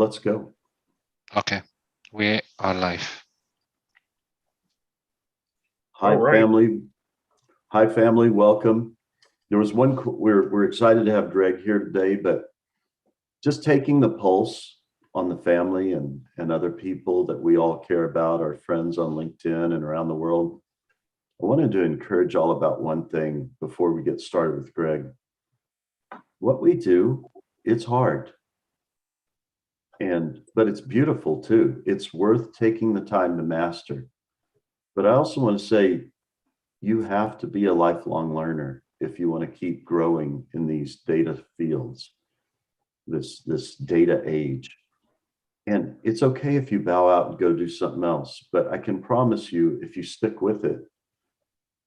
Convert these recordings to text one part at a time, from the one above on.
let's go. Okay, we are live. Hi, family. Hi, family. Welcome. There was one. We're excited to have Greg here today, but just taking the pulse on the family and other people that we all care about, our friends on LinkedIn and around the world. I wanted to encourage all about one thing before we get started with Greg. What we do, it's hard. But it's beautiful too. It's worth taking the time to master. But I also want to say you have to be a lifelong learner if you want to keep growing in these data fields, this data age. And it's okay if you bow out and go do something else, but I can promise you, if you stick with it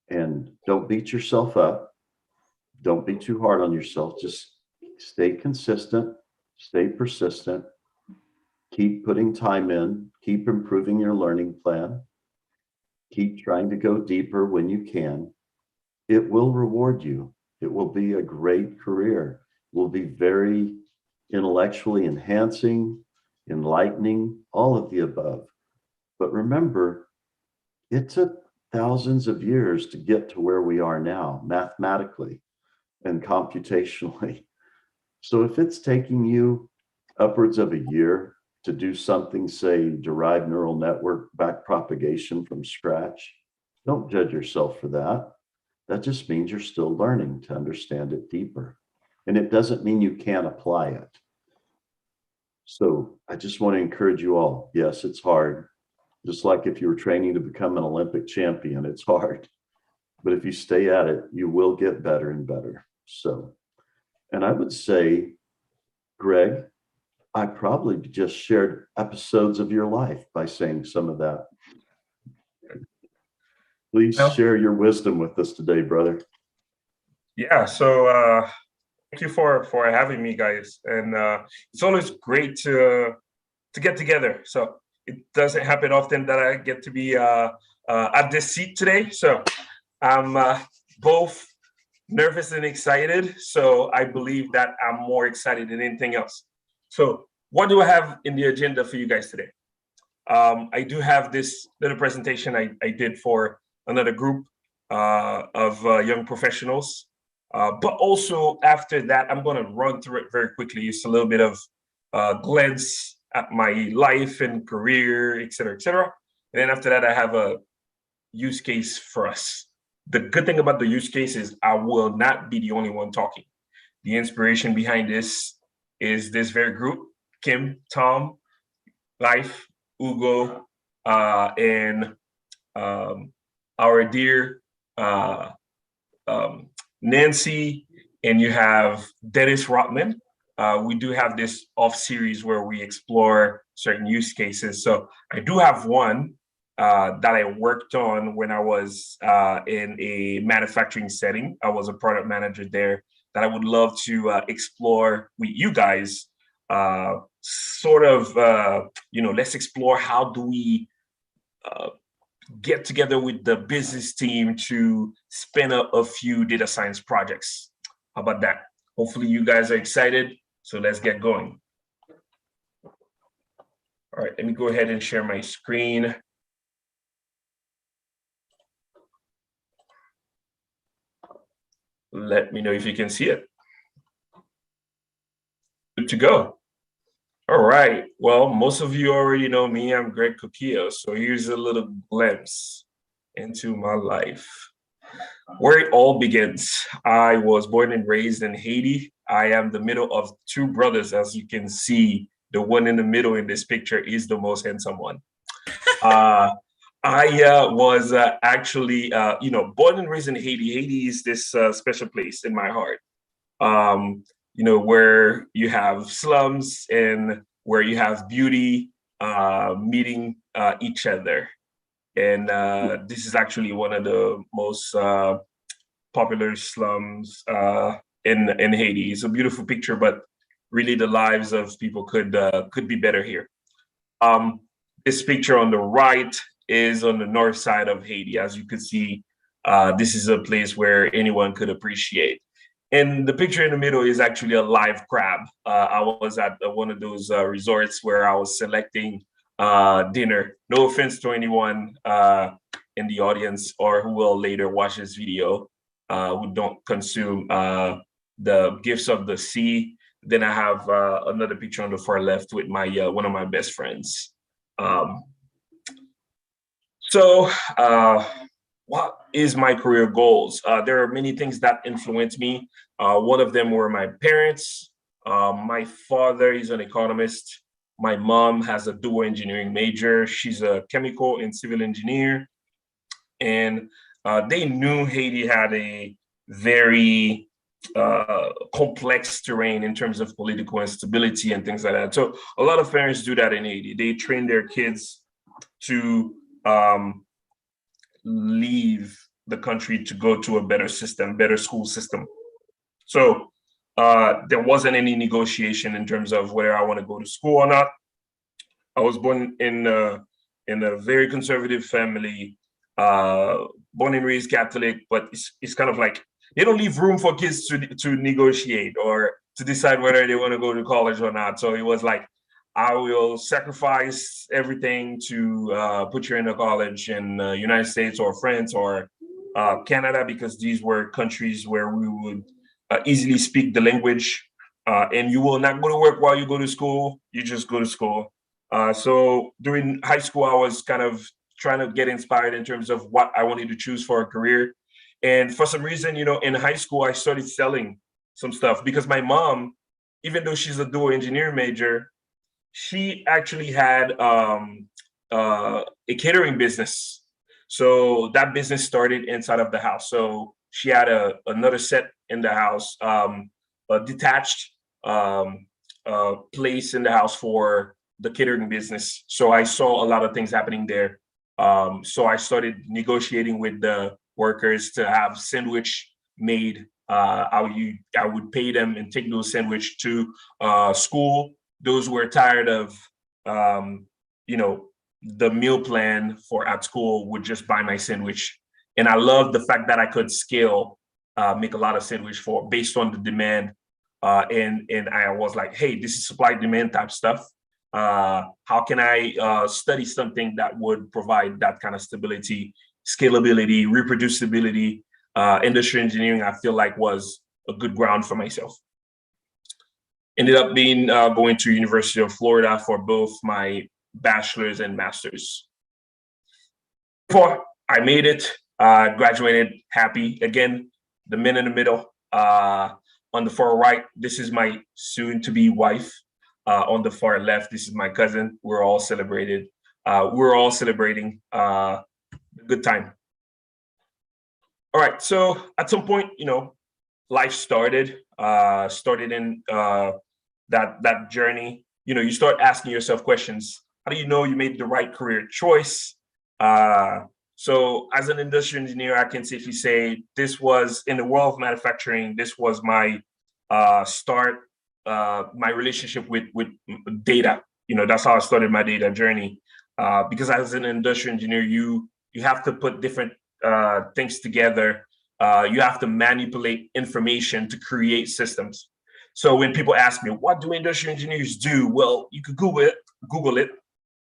and don't beat yourself up, don't be too hard on yourself, just stay consistent, stay persistent, keep putting time in, keep improving your learning plan, keep trying to go deeper when you can. It will reward you. It will be a great career. It will be very intellectually enhancing, enlightening, all of the above. But remember, it took thousands of years to get to where we are now, mathematically and computationally. So if it's taking you upwards of a year to do something, say, derived neural network backpropagation from scratch, don't judge yourself for that. That just means you're still learning to understand it deeper. And it doesn't mean you can't apply it. So I just want to encourage you all. Yes, it's hard. Just like if you were training to become an Olympic champion, it's hard. But if you stay at it, you will get better and better. So, and I would say, Greg, I probably just shared episodes of your life by saying some of that. Please share your wisdom with us today, brother. Yeah, so thank you for having me, guys. And it's always great to get together. So it doesn't happen often that I get to be at this seat today. So I'm both nervous and excited. So I believe that I'm more excited than anything else. So what do I have in the agenda for you guys today? I do have this little presentation I did for another group of young professionals. But also after that, I'm going to run through it very quickly. It's a little bit of glance at my life and career, et cetera, et cetera. And then after that, I have a use case for us. The good thing about the use case is I will not be the only one talking. The inspiration behind this is this very group: Kim, Tom, Life, Ugo, and our dear Nancy, and you have Dennis Rotman. We do have this off series where we explore certain use cases. So I do have one that I worked on when I was in a manufacturing setting. I was a product manager there that I would love to explore with you guys. Let's explore how do we get together with the business team to spin up a few data science projects. How about that? Hopefully you guys are excited. So let's get going. All right, let me go ahead and share my screen. Let me know if you can see it. Good to go. All right. Well, most of you already know me. I'm Greg Coquillo. So here's a little glimpse into my life. Where it all begins. I was born and raised in Haiti. I am the middle of two brothers. As you can see, the one in the middle in this picture is the most handsome one. I was actually, born and raised in Haiti. Haiti is this special place in my heart. Where you have slums and where you have beauty meeting each other. And this is actually one of the most popular slums in Haiti. It's a beautiful picture, but really the lives of people could be better here. This picture on the right is on the north side of Haiti. As you can see, this is a place where anyone could appreciate. And the picture in the middle is actually a live crab. I was at one of those resorts where I was selecting dinner. No offense to anyone in the audience or who will later watch this video who don't consume the gifts of the sea. Then I have another picture on the far left with my one of my best friends. So what is my career goals? There are many things that influence me. One of them were my parents. My father is an economist. My mom has a dual engineering major. She's a chemical and civil engineer. And they knew Haiti had a very complex terrain in terms of political instability and things like that. So a lot of parents do that in Haiti. They train their kids to leave the country to go to a better system, better school system. So there wasn't any negotiation in terms of whether I want to go to school or not. I was born in a very conservative family, born and raised Catholic, but it's kind of like they don't leave room for kids to negotiate or to decide whether they want to go to college or not. So it was like, I will sacrifice everything to put you in a college in the United States or France or Canada, because these were countries where we would easily speak the language, and you will not go to work while you go to school. You just go to school. So during high school, I was kind of trying to get inspired in terms of what I wanted to choose for a career. And for some reason, in high school, I started selling some stuff because my mom, even though she's a dual engineering major, she actually had a catering business. So that business started inside of the house. So she had another set in the house, a detached place in the house for the catering business. So I saw a lot of things happening there. So I started negotiating with the workers to have sandwich made. I would pay them and take those sandwich to school. Those who were tired of, the meal plan for at school would just buy my sandwich. And I loved the fact that I could scale, make a lot of sandwich for based on the demand. And I was like, hey, this is supply demand type stuff. How can I study something that would provide that kind of stability, scalability, reproducibility? Industrial engineering, I feel like, was a good ground for myself. Ended up being going to University of Florida for both my bachelor's and master's. Before I made it, graduated happy. Again, the men in the middle. On the far right, this is my soon-to-be wife. On the far left, this is my cousin. We're all celebrating a good time. All right, so at some point, life started in that journey. You start asking yourself questions. How do you know you made the right career choice? So as an industrial engineer, I can safely say this was, in the world of manufacturing, this was my start, my relationship with data. That's how I started my data journey. Because as an industrial engineer, you have to put different things together. You have to manipulate information to create systems. So when people ask me, what do industrial engineers do? Well, you could Google it,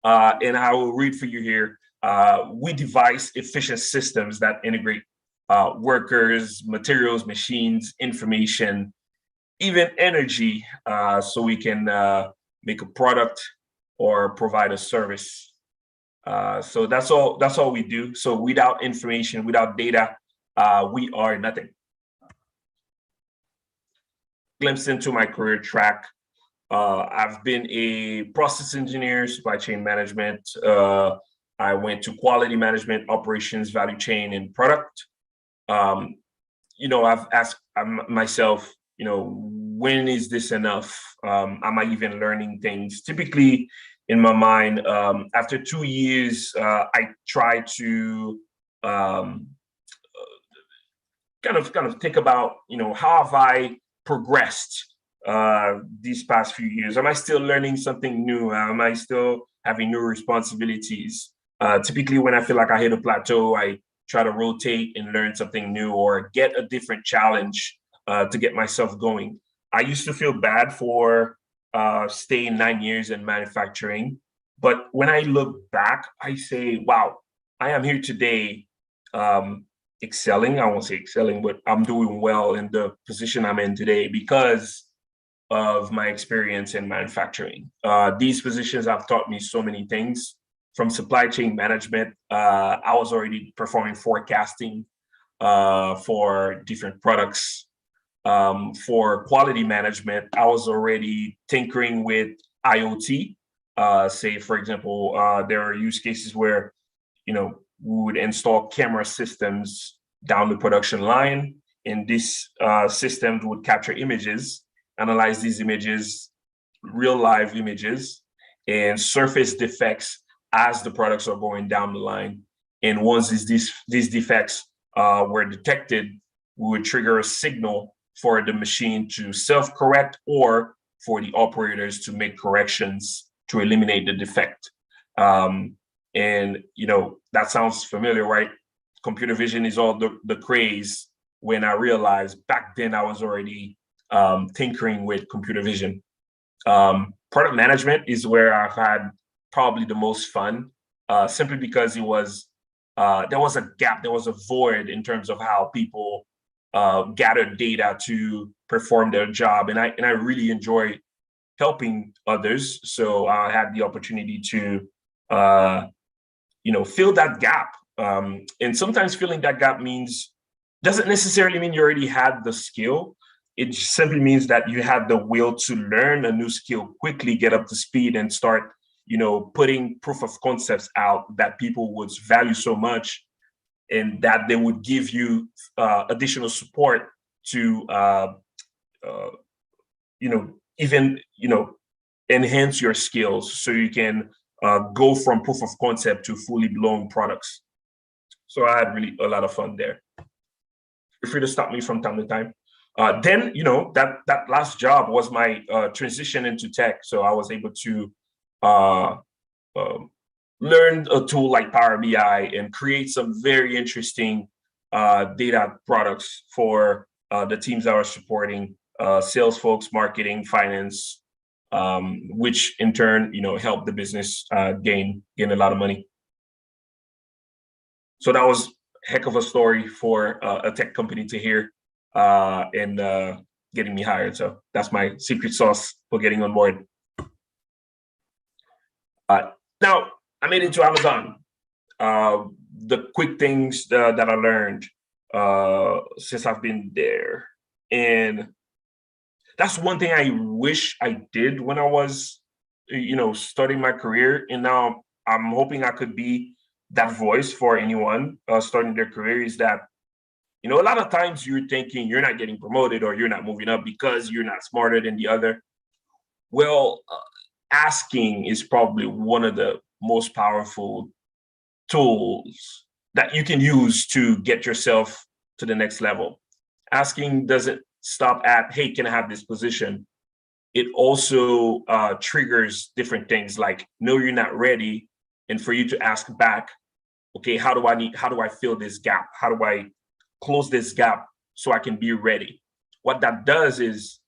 and I will read for you here. We devise efficient systems that integrate workers, materials, machines, information, even energy, so we can make a product or provide a service. So that's all we do. So without information, without data, we are nothing. Glimpse into my career track. I've been a process engineer, supply chain management. I went to quality management, operations, value chain, and product. I've asked myself, when is this enough? Am I even learning things? Typically, in my mind, after 2 years, I try to kind of think about, how have I progressed these past few years? Am I still learning something new? Am I still having new responsibilities? Typically, when I feel like I hit a plateau, I try to rotate and learn something new or get a different challenge to get myself going. I used to feel bad for staying 9 years in manufacturing, but when I look back, I say, wow, I am here today, excelling. I won't say excelling, but I'm doing well in the position I'm in today because of my experience in manufacturing. These positions have taught me so many things. From supply chain management, I was already performing forecasting for different products. For quality management, I was already tinkering with IoT. Say, for example, there are use cases where, we would install camera systems down the production line, and these systems would capture images, analyze these images, real live images, and surface defects as the products are going down the line. And once these defects were detected, we would trigger a signal for the machine to self-correct or for the operators to make corrections to eliminate the defect. And that sounds familiar, right? Computer vision is all the craze. When I realized back then I was already tinkering with computer vision. Product management is where I've had probably the most fun, simply because there was a gap, there was a void in terms of how people gather data to perform their job, and I really enjoy helping others. So I had the opportunity to fill that gap. And sometimes filling that gap doesn't necessarily mean you already had the skill. It simply means that you had the will to learn a new skill quickly, get up to speed, and start, putting proof of concepts out that people would value so much, and that they would give you additional support to, even, enhance your skills so you can go from proof of concept to fully blown products. So I had really a lot of fun there. Feel free to stop me from time to time. Then, that last job was my transition into tech. So I was able to learn a tool like Power BI and create some very interesting data products for the teams that are supporting, sales folks, marketing, finance, which in turn, helped the business gain a lot of money. So that was a heck of a story for a tech company to hear, and getting me hired. So that's my secret sauce for getting on board. Now, I made it to Amazon. The quick things that I learned since I've been there. And that's one thing I wish I did when I was, starting my career. And now I'm hoping I could be that voice for anyone starting their career, is that, a lot of times you're thinking you're not getting promoted or you're not moving up because you're not smarter than the other. Well, asking is probably one of the most powerful tools that you can use to get yourself to the next level. Asking doesn't stop at, hey, can I have this position? It also triggers different things like, no, you're not ready. And for you to ask back, okay, how do I fill this gap? How do I close this gap so I can be ready? What that does is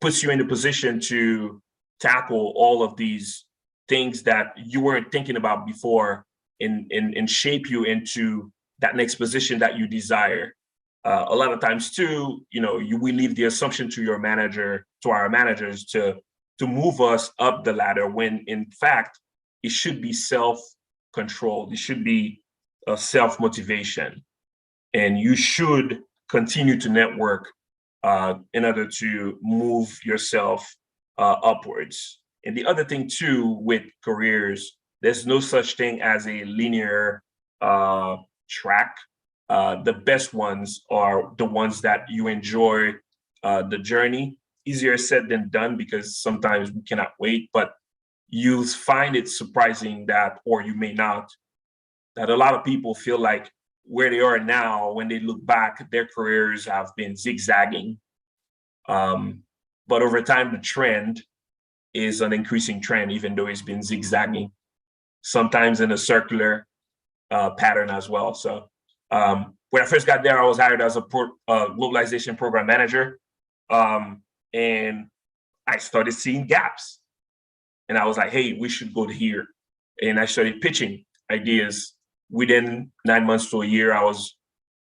puts you in a position to tackle all of these things that you weren't thinking about before, and shape you into that next position that you desire. A lot of times too, we leave the assumption to our managers to move us up the ladder, when in fact it should be self-controlled. It should be a self-motivation, and you should continue to network in order to move yourself upwards. And the other thing too with careers, there's no such thing as a linear track. The best ones are the ones that you enjoy the journey. Easier said than done, because sometimes we cannot wait, but you find it surprising that, or you may not, that a lot of people feel like where they are now, when they look back, their careers have been zigzagging. But over time, the trend is an increasing trend, even though it's been zigzagging, sometimes in a circular pattern as well. So when I first got there, I was hired as a globalization program manager. And I started seeing gaps. And I was like, hey, we should go to here. And I started pitching ideas. Within 9 months to a year, I was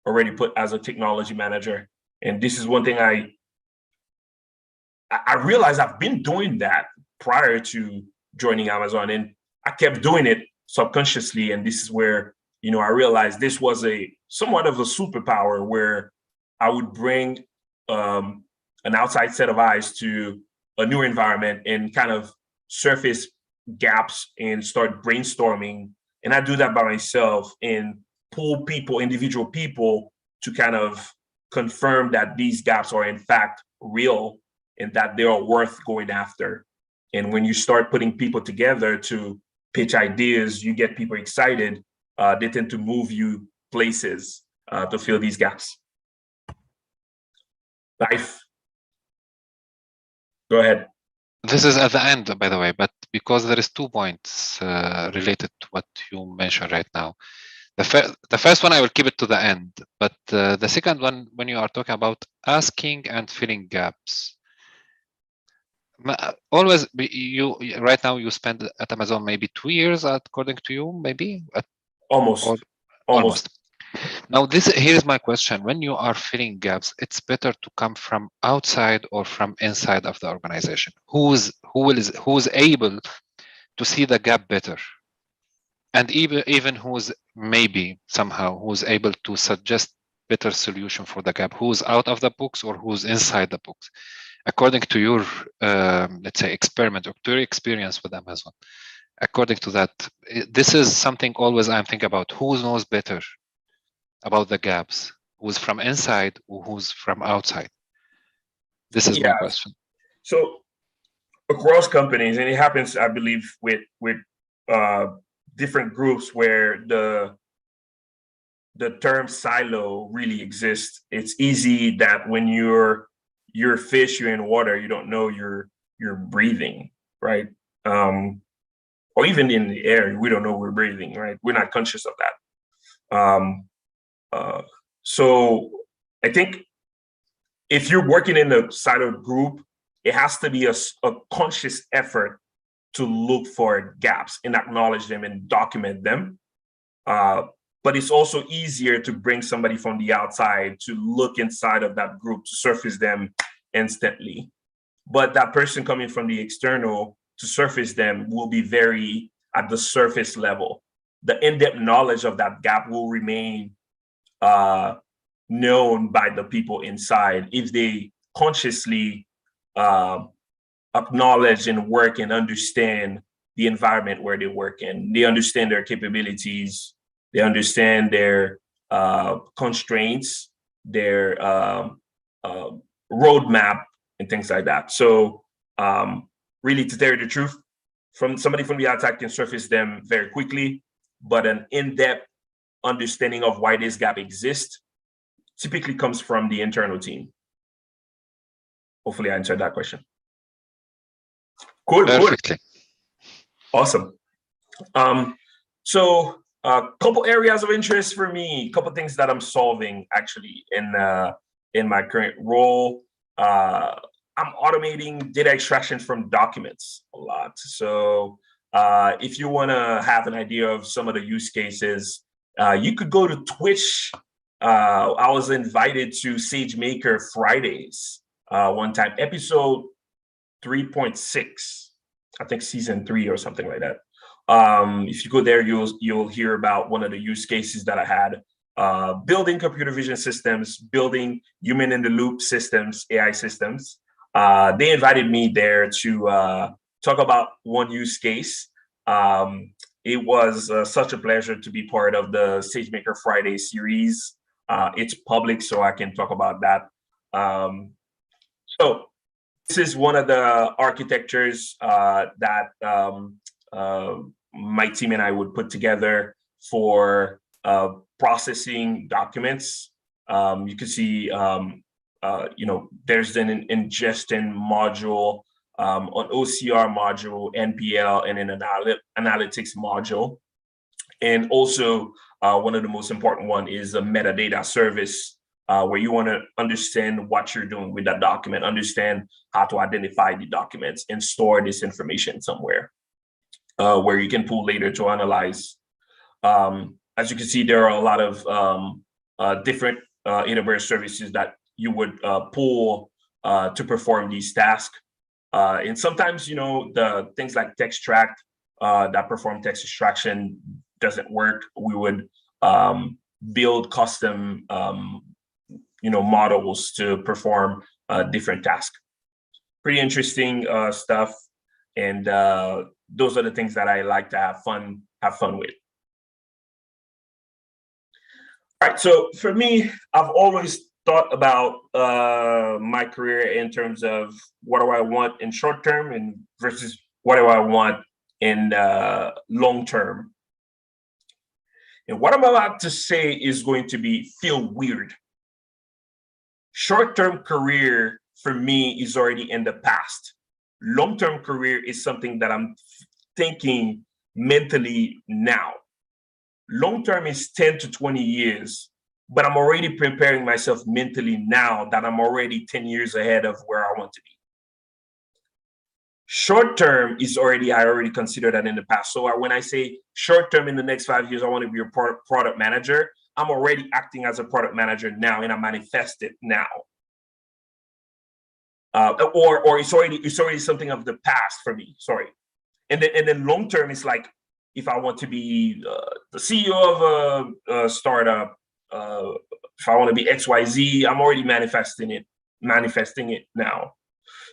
already put as a technology manager. And this is one thing I realized I've been doing that prior to joining Amazon, and I kept doing it subconsciously. And this is where, I realized this was somewhat of a superpower, where I would bring an outside set of eyes to a new environment and kind of surface gaps and start brainstorming. And I do that by myself and pull individual people to kind of confirm that these gaps are in fact real and that they are worth going after. And when you start putting people together to pitch ideas, you get people excited. They tend to move you places to fill these gaps. Life. Go ahead. This is at the end, by the way, but because there is 2 points related to what you mentioned right now. The first one, I will keep it to the end, but the second one, when you are talking about asking and filling gaps, always right now you spend at Amazon maybe 2 years, according to you, maybe almost. Now, here is my question: when you are filling gaps, it's better to come from outside or from inside of the organization? Who's able to see the gap better, and even who's able to suggest better solution for the gap? Who's out of the books or who's inside the books? According to your let's say experiment or to your experience with Amazon, according to that, this is something always I'm thinking about: who knows better about the gaps, who's from inside or who's from outside? This is my question. So across companies, and it happens, I believe, with different groups where the term silo really exists. It's easy that when you're fish, you're in water, you don't know you're breathing, right? Or even in the air, we don't know we're breathing, right? We're not conscious of that. So I think if you're working in a siloed group, it has to be a conscious effort to look for gaps and acknowledge them and document them. But it's also easier to bring somebody from the outside to look inside of that group, to surface them instantly. But that person coming from the external to surface them will be very at the surface level. The in-depth knowledge of that gap will remain known by the people inside if they consciously acknowledge and work and understand the environment where they work in. They understand their capabilities, they understand their constraints, their roadmap, and things like that. So really, to tell you the truth, from somebody from the outside can surface them very quickly, but an in-depth understanding of why this gap exists typically comes from the internal team. Hopefully I answered that question. Cool. Perfectly. Awesome. So a couple areas of interest for me, a couple things that I'm solving actually in my current role. I'm automating data extraction from documents a lot. So if you want to have an idea of some of the use cases, you could go to Twitch. I was invited to SageMaker Fridays one time, episode 3.6, I think season 3 or something like that. If you go there, you'll hear about one of the use cases that I had, building computer vision systems, building human in the loop systems, AI systems. They invited me there to talk about one use case. It was such a pleasure to be part of the SageMaker Friday series. It's public, so I can talk about that. So this is one of the architectures that my team and I would put together for processing documents. You can see, there's an ingestion module, an OCR module, NPL, and an analytics module. And also One of the most important one is a metadata service, where you want to understand what you're doing with that document, understand how to identify the documents and store this information somewhere, where you can pull later to analyze. As you can see, there are a lot of different AWS services that you would pull to perform these tasks. And sometimes, the things like TextTract that perform text extraction doesn't work. We would build custom, models to perform different tasks. Pretty interesting stuff, and those are the things that I like to have fun with. All right, so for me, I've always thought about my career in terms of what do I want in short term and versus what do I want in long term. And what I'm about to say is going to feel weird. Short-term career for me is already in the past. Long-term career is something that I'm thinking mentally now. Long-term is 10 to 20 years, but I'm already preparing myself mentally now that I'm already 10 years ahead of where I want to be. Short-term is I already consider that in the past. So when I say short-term in the next 5 years, I want to be a product manager, I'm already acting as a product manager now, and I manifest it now. Or it's already something of the past for me. Sorry. And then long term is like, if I want to be the CEO of a startup, if I want to be XYZ, I'm already manifesting it now.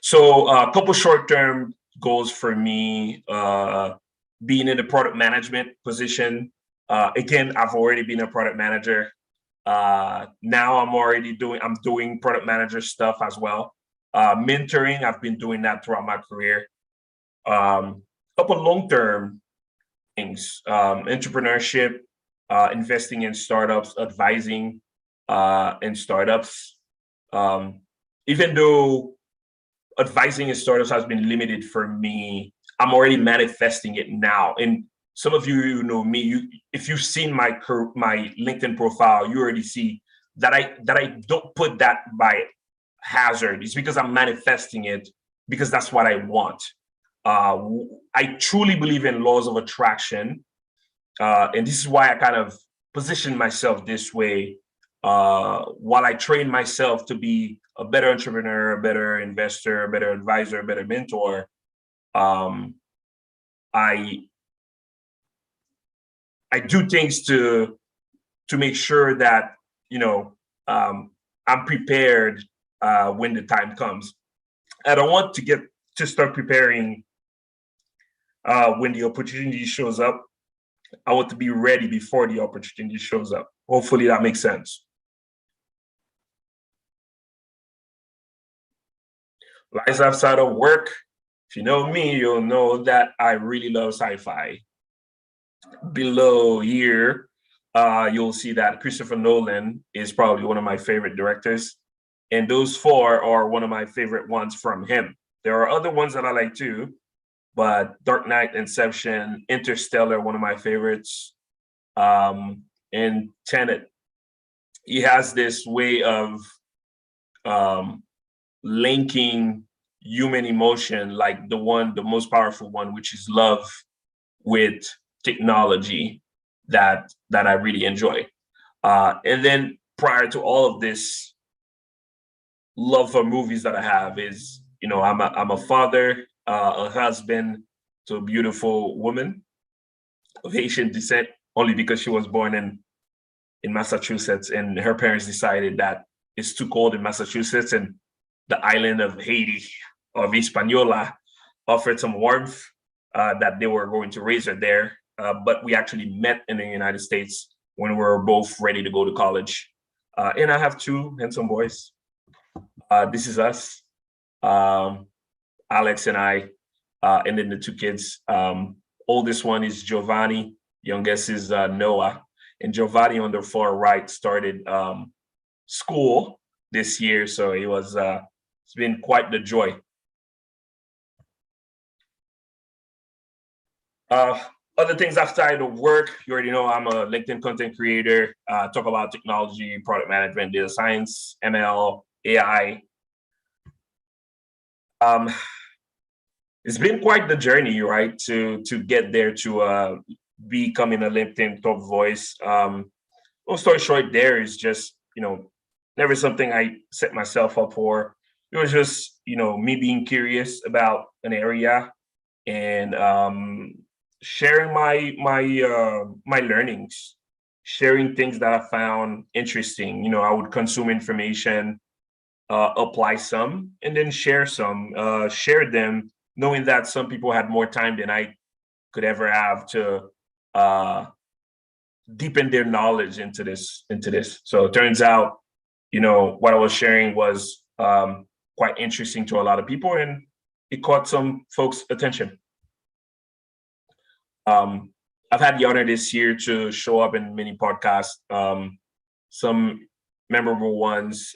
So a couple short-term goals for me, being in the product management position. Again, I've already been a product manager. Now I'm doing product manager stuff as well. Mentoring, I've been doing that throughout my career. Couple long-term things, entrepreneurship, investing in startups, advising in startups. Even though advising in startups has been limited for me, I'm already manifesting it now. And some of you know me, if you've seen my LinkedIn profile, you already see that I don't put that by hazard. It's because I'm manifesting it, because that's what I want. I truly believe in laws of attraction. And this is why I kind of position myself this way, while I train myself to be a better entrepreneur, a better investor, a better advisor, a better mentor. I do things to make sure that I'm prepared when the time comes. I don't want to start preparing when the opportunity shows up. I want to be ready before the opportunity shows up. Hopefully that makes sense. Lives outside of work. If you know me, you'll know that I really love sci-fi. Below here, you'll see that Christopher Nolan is probably one of my favorite directors. And those four are one of my favorite ones from him. There are other ones that I like too, but Dark Knight, Inception, Interstellar, one of my favorites, and Tenet. He has this way of linking human emotion, like the most powerful one, which is love, with technology, that I really enjoy. And then prior to all of this, love for movies that I have is, I'm a father, a husband to a beautiful woman of Haitian descent, only because she was born in Massachusetts, and her parents decided that it's too cold in Massachusetts, and the island of Haiti, of Hispaniola, offered some warmth, that they were going to raise her there. But we actually met in the United States when we were both ready to go to college. And I have two handsome boys. This is us, Alex and I, and then the two kids. Oldest one is Giovanni, youngest is Noah. And Giovanni on the far right started school this year, so it's been quite the joy. Other things outside of work, you already know I'm a LinkedIn content creator. Talk about technology, product management, data science, ML, AI. It's been quite the journey, right, to get there, to becoming a LinkedIn top voice. Long story short, there is just, never something I set myself up for. It was just, me being curious about an area and sharing my learnings, sharing things that I found interesting. I would consume information, apply some, and then share some, share them, knowing that some people had more time than I could ever have to uh, deepen their knowledge into this. So it turns out, what I was sharing was quite interesting to a lot of people, and it caught some folks' attention. I've had the honor this year to show up in many podcasts, some memorable ones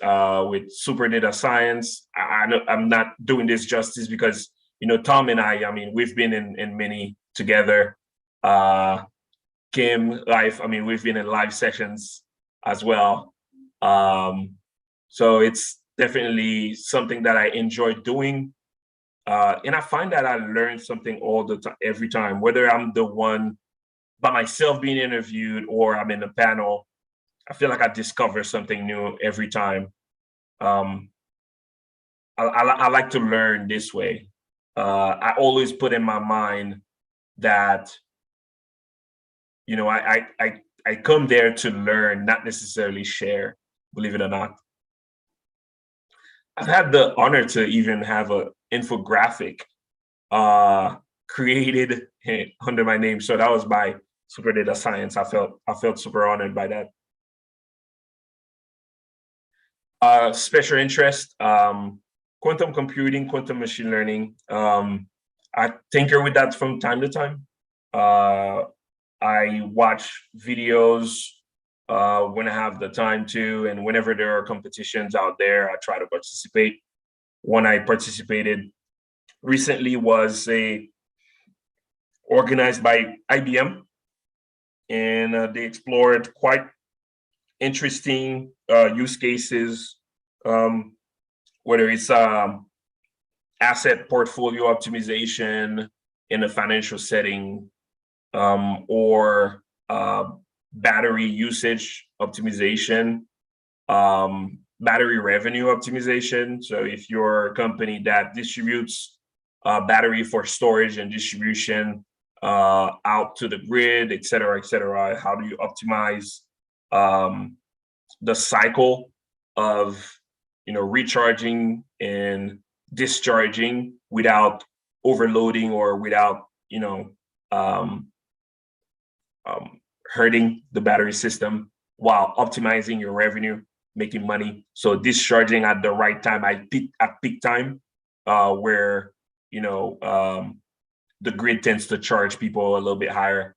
with Super Data Science. I'm not doing this justice because, Tom and I mean, we've been in many together. Kim, live, I mean, we've been in live sessions as well. So it's definitely something that I enjoy doing. And I find that I learn something all the time, every time, whether I'm the one by myself being interviewed or I'm in a panel. I feel like I discover something new every time. I like to learn this way. I always put in my mind that, I come there to learn, not necessarily share, believe it or not. I've had the honor to even have an infographic created under my name. So that was by Super Data Science. I felt super honored by that. Special interest, quantum computing, quantum machine learning. I tinker with that from time to time. I watch videos when I have the time to, and whenever there are competitions out there, I try to participate. One I participated recently was organized by IBM, and they explored quite interesting use cases, whether it's asset portfolio optimization in a financial setting, or battery usage optimization, battery revenue optimization. So if you're a company that distributes battery for storage and distribution out to the grid, et cetera, how do you optimize the cycle of recharging and discharging without overloading or without hurting the battery system, while optimizing your revenue, making money. So discharging at the right time, at peak time, where the grid tends to charge people a little bit higher.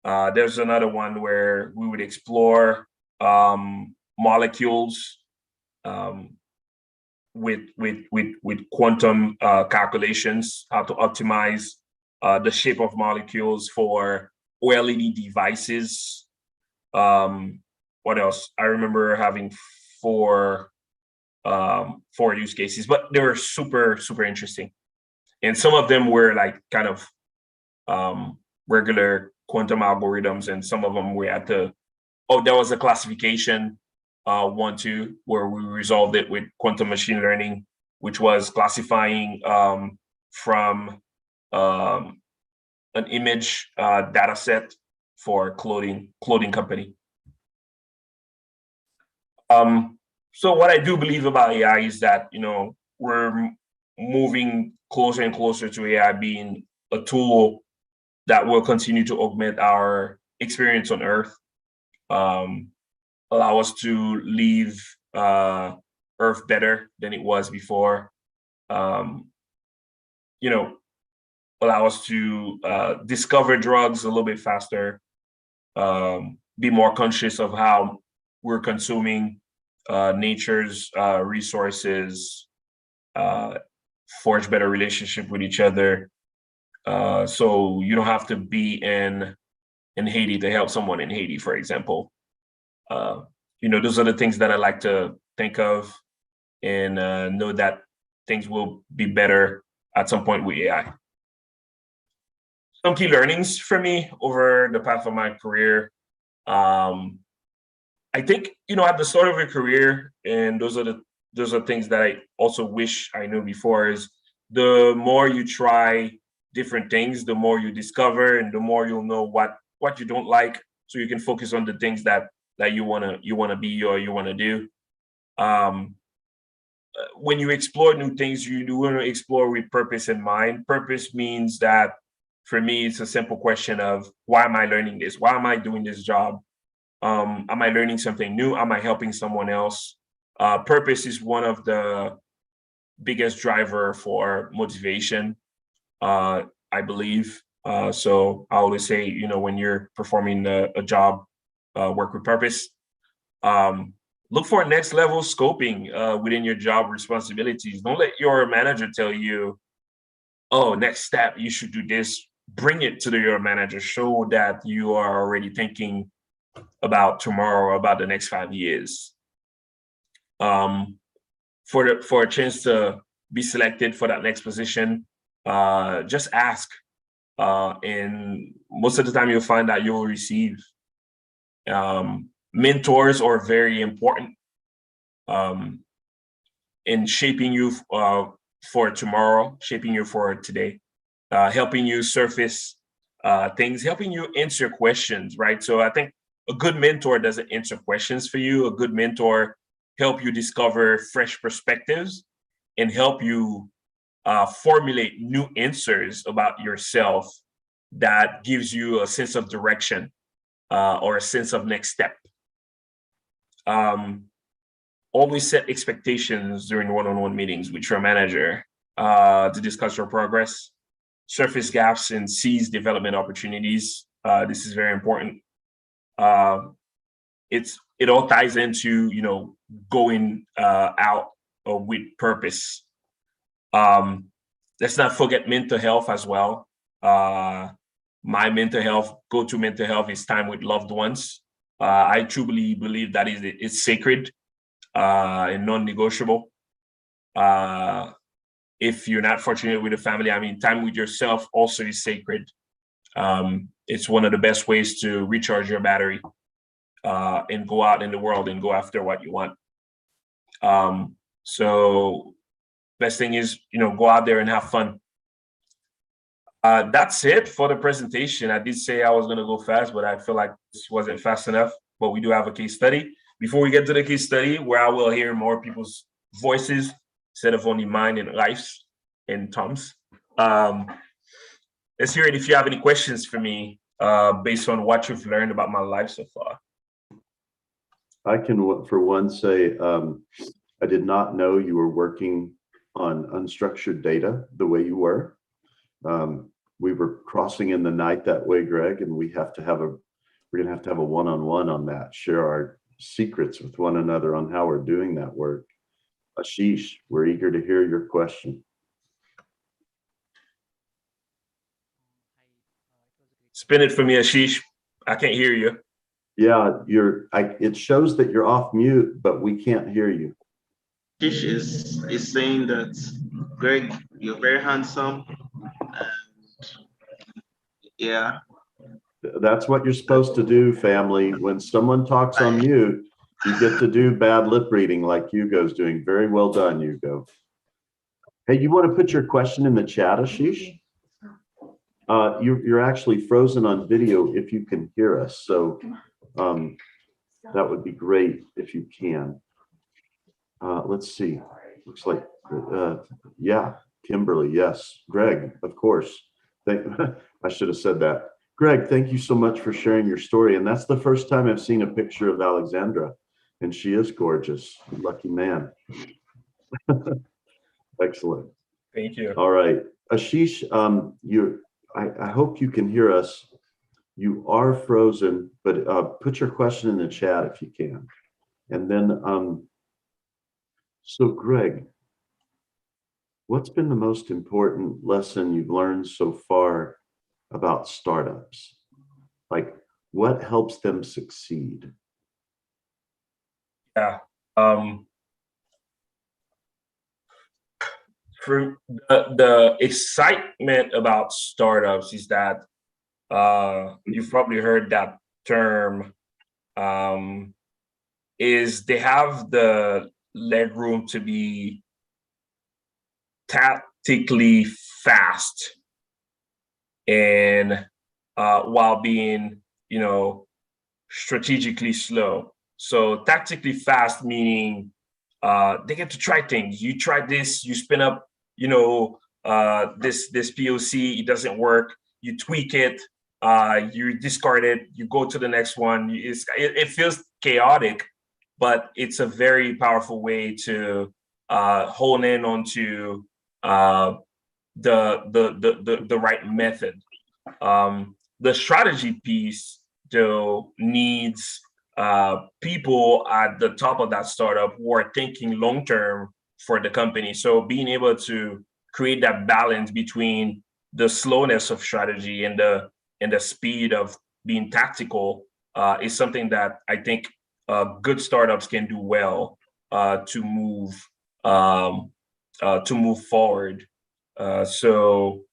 There's another one where we would explore molecules with quantum calculations, how to optimize the shape of molecules for OLED devices. What else? I remember having four use cases, but they were super interesting. And some of them were like kind of regular quantum algorithms, and some of them we had to, there was a classification one too, where we resolved it with quantum machine learning, which was classifying from an image data set for clothing company. So what I do believe about AI is that, we're moving closer and closer to AI being a tool that will continue to augment our experience on Earth, allow us to leave Earth better than it was before, allow us to discover drugs a little bit faster, be more conscious of how we're consuming nature's resources, forge better relationship with each other, So you don't have to be in Haiti to help someone in Haiti, for example. Those are the things that I like to think of and know that things will be better at some point with AI. Some key learnings for me over the path of my career. I think, at the start of your career, and those are things that I also wish I knew before, is the more you try different things, the more you discover, and the more you'll know what you don't like, so you can focus on the things that you wanna be or you wanna do. When you explore new things, you do want to explore with purpose in mind. Purpose means that, for me, it's a simple question of, why am I learning this? Why am I doing this job? Am I learning something new? Am I helping someone else? Purpose is one of the biggest driver for motivation, I believe. So I always say, when you're performing a job, work with purpose. Look for next level scoping within your job responsibilities. Don't let your manager tell you, oh, next step, you should do this. Bring it to your manager. Show that you are already thinking about tomorrow, about the next 5 years. For a chance to be selected for that next position, just ask. And most of the time you'll find that you'll receive. Mentors are very important in shaping you for tomorrow, shaping you for today, helping you surface things, helping you answer questions, right? So I think a good mentor doesn't answer questions for you. A good mentor help you discover fresh perspectives and help you formulate new answers about yourself that gives you a sense of direction or a sense of next step. Always set expectations during one-on-one meetings with your manager to discuss your progress, surface gaps, and seize development opportunities. This is very important. It all ties into going out with purpose. Let's not forget mental health as well. My go-to mental health is time with loved ones. I truly believe that it's sacred and non-negotiable. If you're not fortunate with a family, time with yourself also is sacred. It's one of the best ways to recharge your battery and go out in the world and go after what you want. So best thing is, go out there and have fun. That's it for the presentation. I did say I was going to go fast, but I feel like this wasn't fast enough. But we do have a case study. Before we get to the case study, where I will hear more people's voices instead of only mine and Life's and Tom's, let's hear it if you have any questions for me based on what you've learned about my life so far. I can, for one, say I did not know you were working on unstructured data the way you were. We were crossing in the night that way, Greg, and we're gonna have to have a one-on-one on that, share our secrets with one another on how we're doing that work. Ashish, we're eager to hear your question. Spin it for me, Ashish. I can't hear you. Yeah, it shows that you're off mute, but we can't hear you. Ashish is saying that, Greg, you're very handsome. Yeah. That's what you're supposed to do, family. When someone talks on mute, you get to do bad lip reading like Hugo's doing. Very well done, Hugo. Hey, you want to put your question in the chat, Ashish? You're actually frozen on video if you can hear us. So that would be great if you can. Let's see. Looks like, yeah, Kimberly, yes. Greg, of course. I should have said that. Greg, thank you so much for sharing your story. And that's the first time I've seen a picture of Alexandra, and she is gorgeous. Lucky man. Excellent. Thank you. All right. Ashish, I hope you can hear us. You are frozen, but put your question in the chat if you can. And then, so Greg, what's been the most important lesson you've learned so far about startups? Like, what helps them succeed? Yeah. For the excitement about startups is that you've probably heard that term, is they have the leg room to be tactically fast and while being, strategically slow. So tactically fast meaning they get to try things. You try this, you spin up, this POC, it doesn't work. You tweak it, you discard it, you go to the next one. It feels chaotic, but it's a very powerful way to hone in onto the right method. The strategy piece though needs people at the top of that startup who are thinking long term for the company. So being able to create that balance between the slowness of strategy and the speed of being tactical is something that I think good startups can do well to move forward. So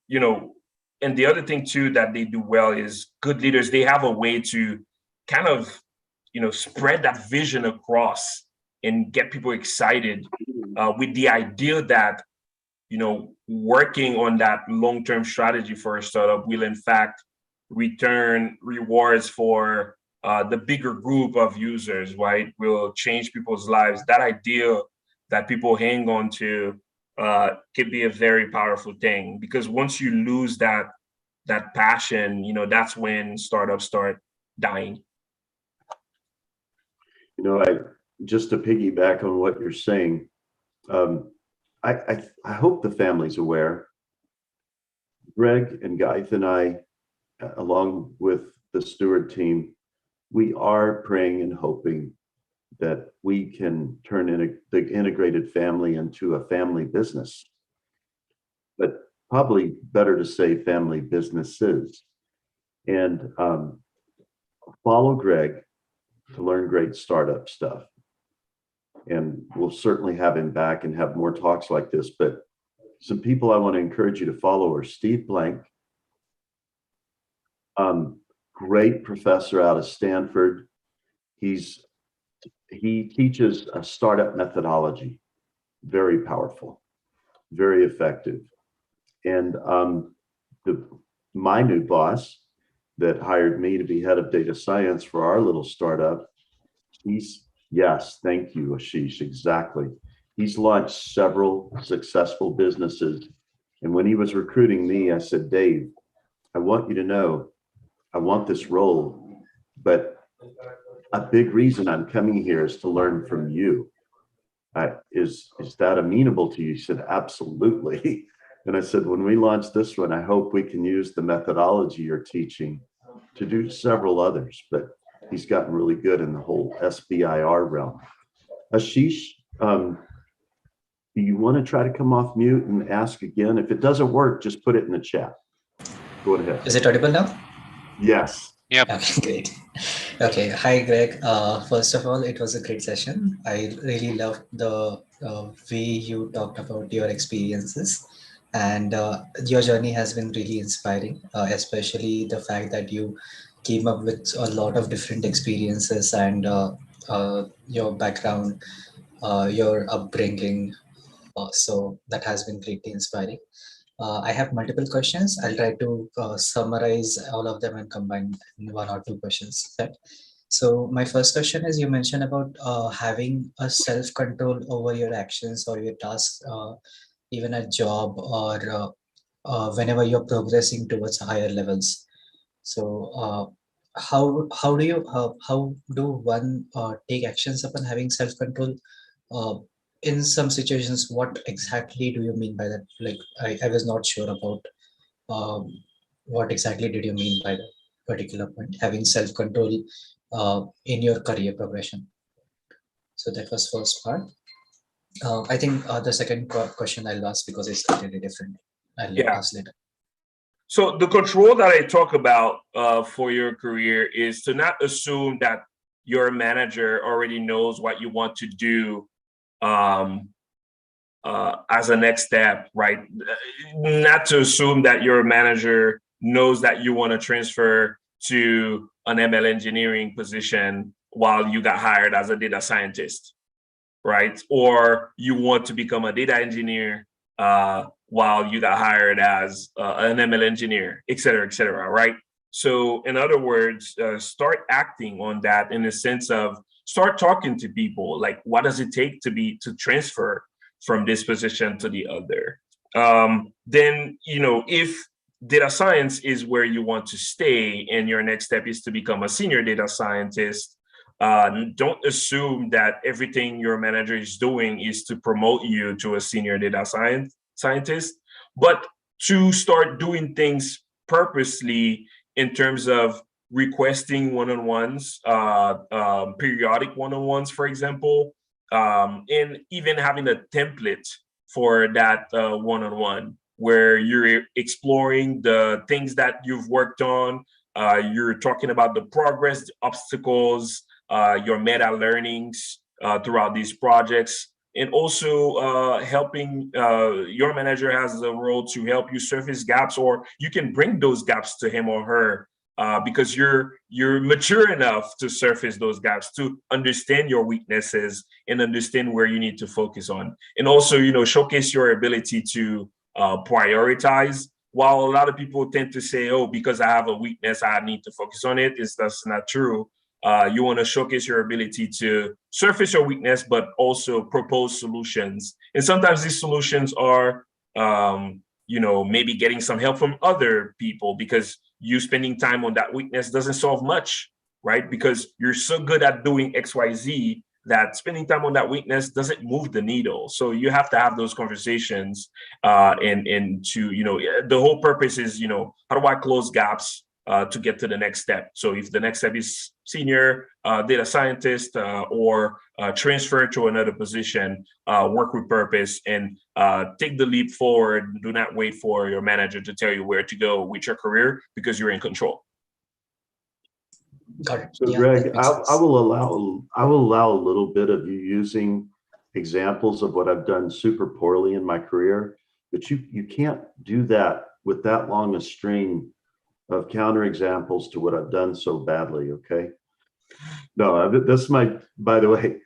you know, and the other thing too that they do well is good leaders. They have a way to kind of, spread that vision across and get people excited with the idea that, working on that long-term strategy for a startup will in fact return rewards for the bigger group of users, right? Will change people's lives. That idea that people hang on to can be a very powerful thing, because once you lose that passion, that's when startups start dying. I just to piggyback on what you're saying, I hope the family's aware. Greg and Gaith and I, along with the Steward team, we are praying and hoping that we can turn the integrated family into a family business. But probably better to say family businesses. And follow Greg to learn great startup stuff. And we'll certainly have him back and have more talks like this. But some people I want to encourage you to follow are Steve Blank, great professor out of Stanford. He teaches a startup methodology, very powerful, very effective. And my new boss that hired me to be head of data science for our little startup, yes, thank you, Ashish, exactly. He's launched several successful businesses. And when he was recruiting me, I said, Dave, I want you to know, I want this role, but a big reason I'm coming here is to learn from you. Is that amenable to you? He said, absolutely. And I said, when we launch this one, I hope we can use the methodology you're teaching to do several others. But he's gotten really good in the whole SBIR realm. Ashish, do you want to try to come off mute and ask again? If it doesn't work, just put it in the chat. Go ahead. Is it audible now? Yes. Yep. Okay, great. Okay, hi Greg. First of all, it was a great session. I really loved the way you talked about your experiences, and your journey has been really inspiring, especially the fact that you came up with a lot of different experiences and your background, your upbringing. So that has been greatly inspiring. I have multiple questions. I'll try to summarize all of them and combine in one or two questions. Right? So my first question is, you mentioned about having a self-control over your actions or your tasks, even at job or whenever you're progressing towards higher levels. So how do one take actions upon having self-control? Uh, in some situations, what exactly do you mean by that? Like, I was not sure about what exactly did you mean by that particular point, having self-control in your career progression. So that was first part. I think the second question I'll ask because it's completely different. I'll Yeah. ask later. So the control that I talk about for your career is to not assume that your manager already knows what you want to do as a next step, right? Not to assume that your manager knows that you want to transfer to an ML engineering position while you got hired as a data scientist, right? Or you want to become a data engineer while you got hired as an ML engineer, et cetera, right? So in other words, start acting on that in the sense of start talking to people. Like, what does it take to transfer from this position to the other? Then, if data science is where you want to stay and your next step is to become a senior data scientist, don't assume that everything your manager is doing is to promote you to a senior data scientist, but to start doing things purposely in terms of requesting one-on-ones, periodic one-on-ones, for example, and even having a template for that one-on-one where you're exploring the things that you've worked on. You're talking about the progress, the obstacles, your meta learnings throughout these projects, and also helping your manager has a role to help you surface gaps, or you can bring those gaps to him or her because you're mature enough to surface those gaps, to understand your weaknesses and understand where you need to focus on, and also showcase your ability to prioritize. While a lot of people tend to say, oh, because I have a weakness, I need to focus on it, that's not true. You want to showcase your ability to surface your weakness, but also propose solutions. And sometimes these solutions are, maybe getting some help from other people, because you spending time on that weakness doesn't solve much, right? Because you're so good at doing XYZ that spending time on that weakness doesn't move the needle. So you have to have those conversations and to, the whole purpose is, how do I close gaps to get to the next step? So if the next step is senior data scientist or transfer to another position, work with purpose and take the leap forward. Do not wait for your manager to tell you where to go with your career, because you're in control. Got it. So Yeah, Greg, that makes sense. I will allow a little bit of you using examples of what I've done super poorly in my career, but you can't do that with that long a string of counterexamples to what I've done so badly. Okay. No, that's by the way,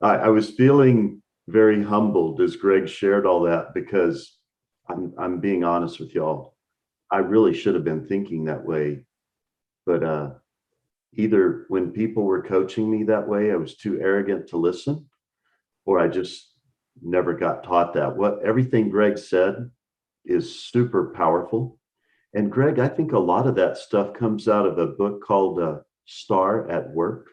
I was feeling very humbled as Greg shared all that, because I'm being honest with y'all. I really should have been thinking that way, but either when people were coaching me that way, I was too arrogant to listen, or I just never got taught that. Everything Greg said is super powerful. And Greg, I think a lot of that stuff comes out of a book called Star at Work.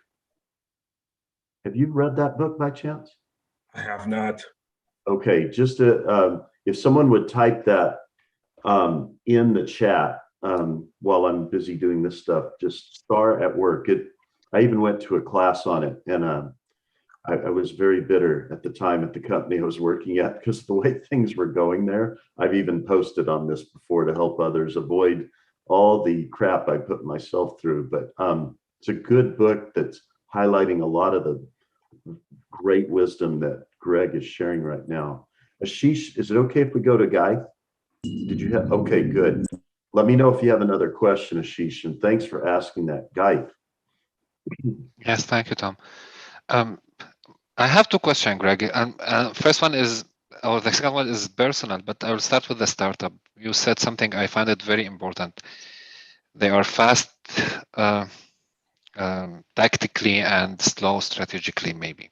Have you read that book by chance? I have not. Okay, just if someone would type that in the chat while I'm busy doing this stuff, just Star at Work. I even went to a class on it, and I was very bitter at the time at the company I was working at, because the way things were going there. I've even posted on this before to help others avoid all the crap I put myself through. But it's a good book that's highlighting a lot of the great wisdom that Greg is sharing right now. Ashish, is it okay if we go to Guy? Did you have? Okay, good. Let me know if you have another question, Ashish, and thanks for asking that. Guy. Yes, thank you, Tom. I have two questions, Greg. And first one is, or the second one is personal, but I will start with the startup. You said something I find it very important. They are fast tactically and slow strategically, maybe.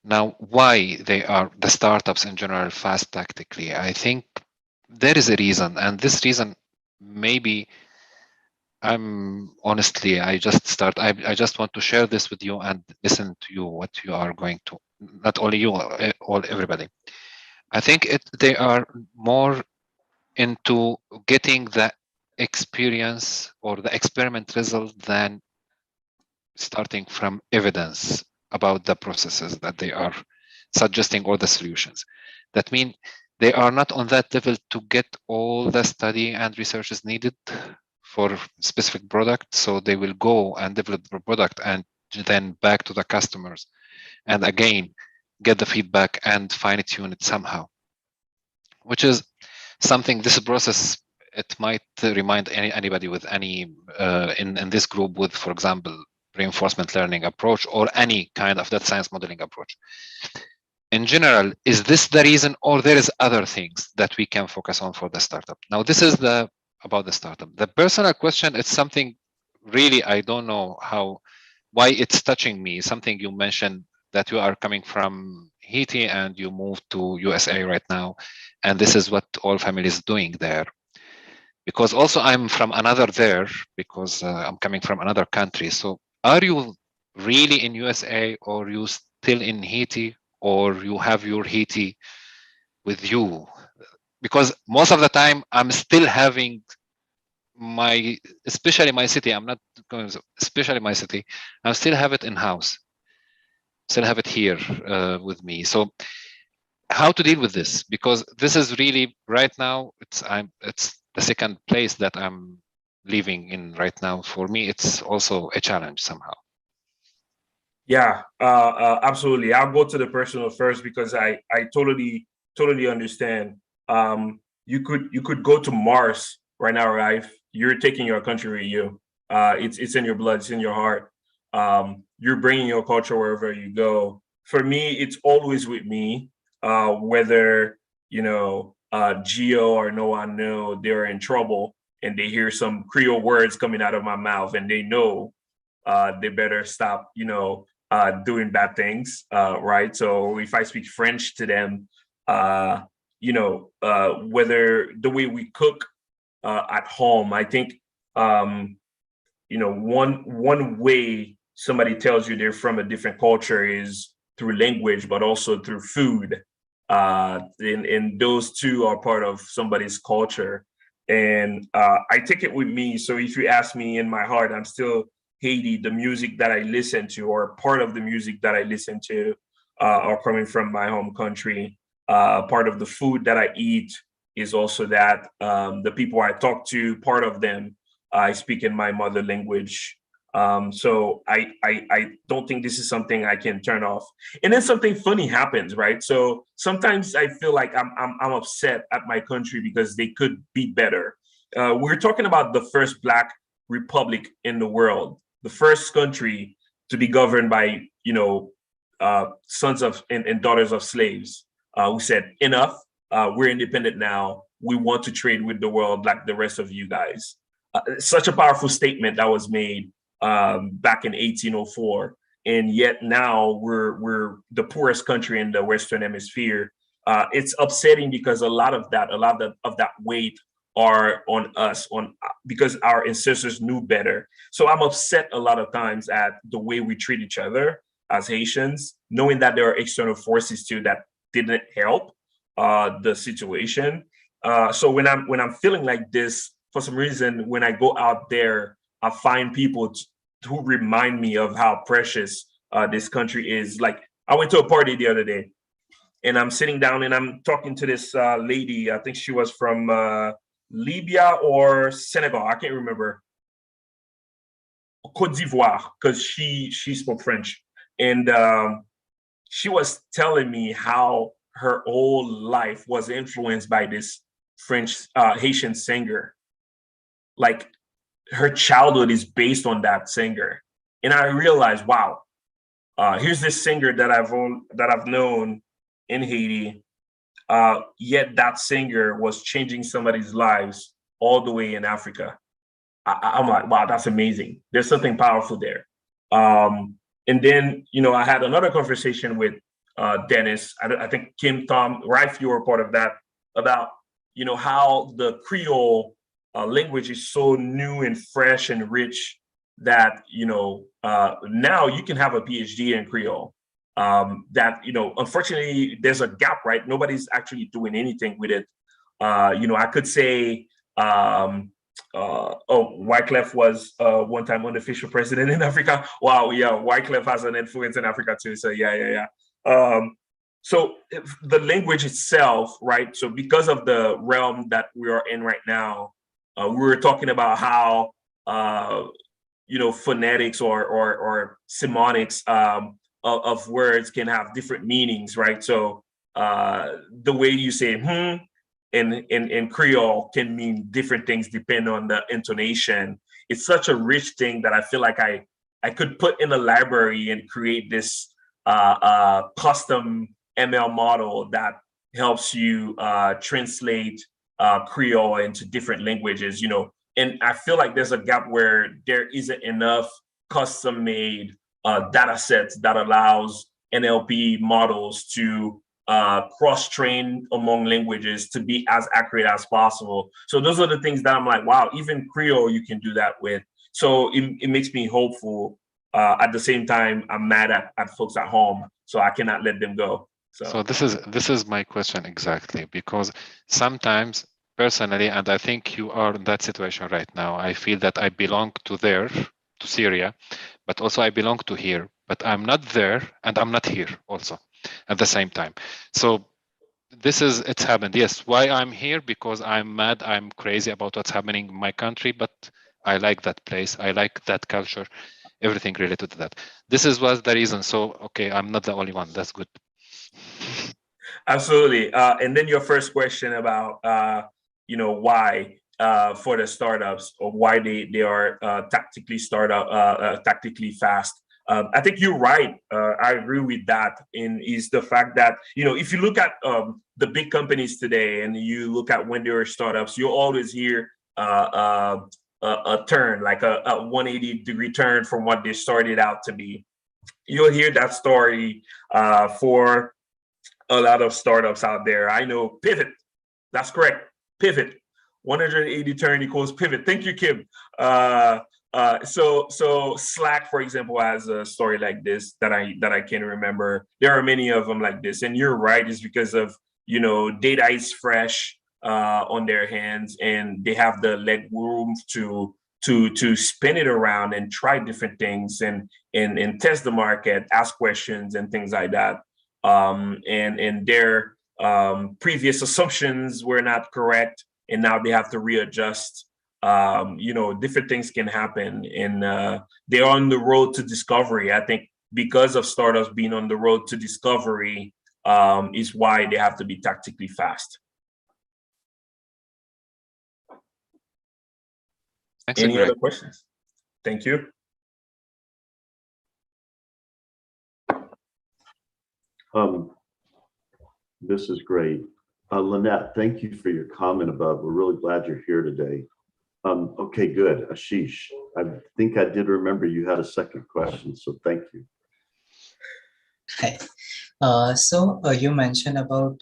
Now, why they are, the startups in general, fast tactically? I think there is a reason, and this reason maybe I just want to share this with you and listen to you, what you are going to, not only you, everybody. I think they are more into getting the experience or the experiment result than starting from evidence about the processes that they are suggesting all the solutions. That means they are not on that level to get all the study and research is needed for specific product. So they will go and develop the product and then back to the customers. And again, get the feedback and fine tune it somehow, which is something, this process, it might remind anybody with any, in this group with, for example, reinforcement learning approach or any kind of data science modeling approach. In general, is this the reason, or there is other things that we can focus on for the startup? Now, this is about the startup. The personal question, it's something really, I don't know why it's touching me. Something you mentioned that you are coming from Haiti and you moved to USA right now. And this is what all families doing there. Because also I'm from another there, because I'm coming from another country. So are you really in USA, or you still in Haiti, or you have your Haiti with you? Because most of the time I'm still having especially my city, I'm not going, especially my city, I still have it in house, still have it here with me. So how to deal with this? Because this is really right now, it's the second place that I'm living in right now. For me, it's also a challenge somehow. Yeah, absolutely. I'll go to the personal first because I totally understand. You could go to Mars right now, right? You're taking your country with you. It's in your blood, it's in your heart. You're bringing your culture wherever you go. For me, it's always with me. Whether Gio or Noah know they're in trouble and they hear some Creole words coming out of my mouth, and they know they better stop, doing bad things, right? So if I speak French to them, whether the way we cook at home, I think, one way somebody tells you they're from a different culture is through language, but also through food. And those two are part of somebody's culture. And I take it with me. So if you ask me, in my heart, I'm still Haiti. The music that I listen to, or part of the music that I listen to, are coming from my home country. Part of the food that I eat is also that. The people I talk to, part of them, I speak in my mother language. So I don't think this is something I can turn off. And then something funny happens, right? So sometimes I feel like I'm upset at my country because they could be better. We're talking about the first Black republic in the world, the first country to be governed by sons of and daughters of slaves, who said, enough, we're independent now. We want to trade with the world like the rest of you guys. Such a powerful statement that was made back in 1804, and yet now we're the poorest country in the Western Hemisphere. It's upsetting because a lot of that weight are on us, because our ancestors knew better. So I'm upset a lot of times at the way we treat each other as Haitians, knowing that there are external forces too that didn't help the situation. So when I'm feeling like this, for some reason, when I go out there, I find people who remind me of how precious this country is. Like, I went to a party the other day, and I'm sitting down and I'm talking to this lady. I think she was from Libya or Senegal. I can't remember. Côte d'Ivoire, because she spoke French. And she was telling me how her whole life was influenced by this French Haitian singer. Like, her childhood is based on that singer. And I realized, wow, here's this singer that I've known in Haiti, yet that singer was changing somebody's lives all the way in Africa. I'm like, wow, that's amazing. There's something powerful there. And then, I had another conversation with Dennis. I think Kim, Tom, Rife, you were part of that, about, how the Creole language is so new and fresh and rich that, now you can have a PhD in Creole. That, unfortunately, there's a gap, right? Nobody's actually doing anything with it. I could say, Wyclef was one time unofficial president in Africa. Wow, yeah, Wyclef has an influence in Africa too. So yeah. so the language itself, right? So because of the realm that we are in right now, we were talking about how phonetics or semantics of words can have different meanings, right? So the way you say in Creole can mean different things depending on the intonation. It's such a rich thing that I feel like I could put in a library and create this custom ML model that helps you translate Creole into different languages, and I feel like there's a gap where there isn't enough custom-made data sets that allows NLP models to cross-train among languages to be as accurate as possible. So those are the things that I'm like, wow, even Creole you can do that with. So it makes me hopeful. At the same time, I'm mad at folks at home, so I cannot let them go. So this is my question exactly, because sometimes personally, and I think you are in that situation right now, I feel that I belong to there, to Syria, but also I belong to here, but I'm not there and I'm not here also at the same time. So it's happened. Yes, why I'm here? Because I'm mad, I'm crazy about what's happening in my country, but I like that place, I like that culture, everything related to that. This was the reason. So, okay, I'm not the only one. That's good. Absolutely. And then your first question about, why for the startups or why they are tactically fast. I think you're right. I agree with that. And is the fact that, if you look at the big companies today and you look at when they were startups, you'll always hear a turn, like a 180-degree turn from what they started out to be. You'll hear that story for a lot of startups out there. I know pivot. That's correct. Pivot. 180 turn equals pivot. Thank you, Kim. So Slack, for example, has a story like this that I can remember. There are many of them like this, and you're right. It's because of data is fresh on their hands, and they have the leg room to spin it around and try different things and test the market, ask questions and things like that. And their previous assumptions were not correct, and now they have to readjust. Different things can happen, and they're on the road to discovery. I think because of startups being on the road to discovery is why they have to be tactically fast. Thanks, Any other questions? Thank you. This is great. Lynette, thank you for your comment above. We're really glad you're here today. Okay, good. Ashish, I think I did remember you had a second question, so thank you. Hi. So you mentioned about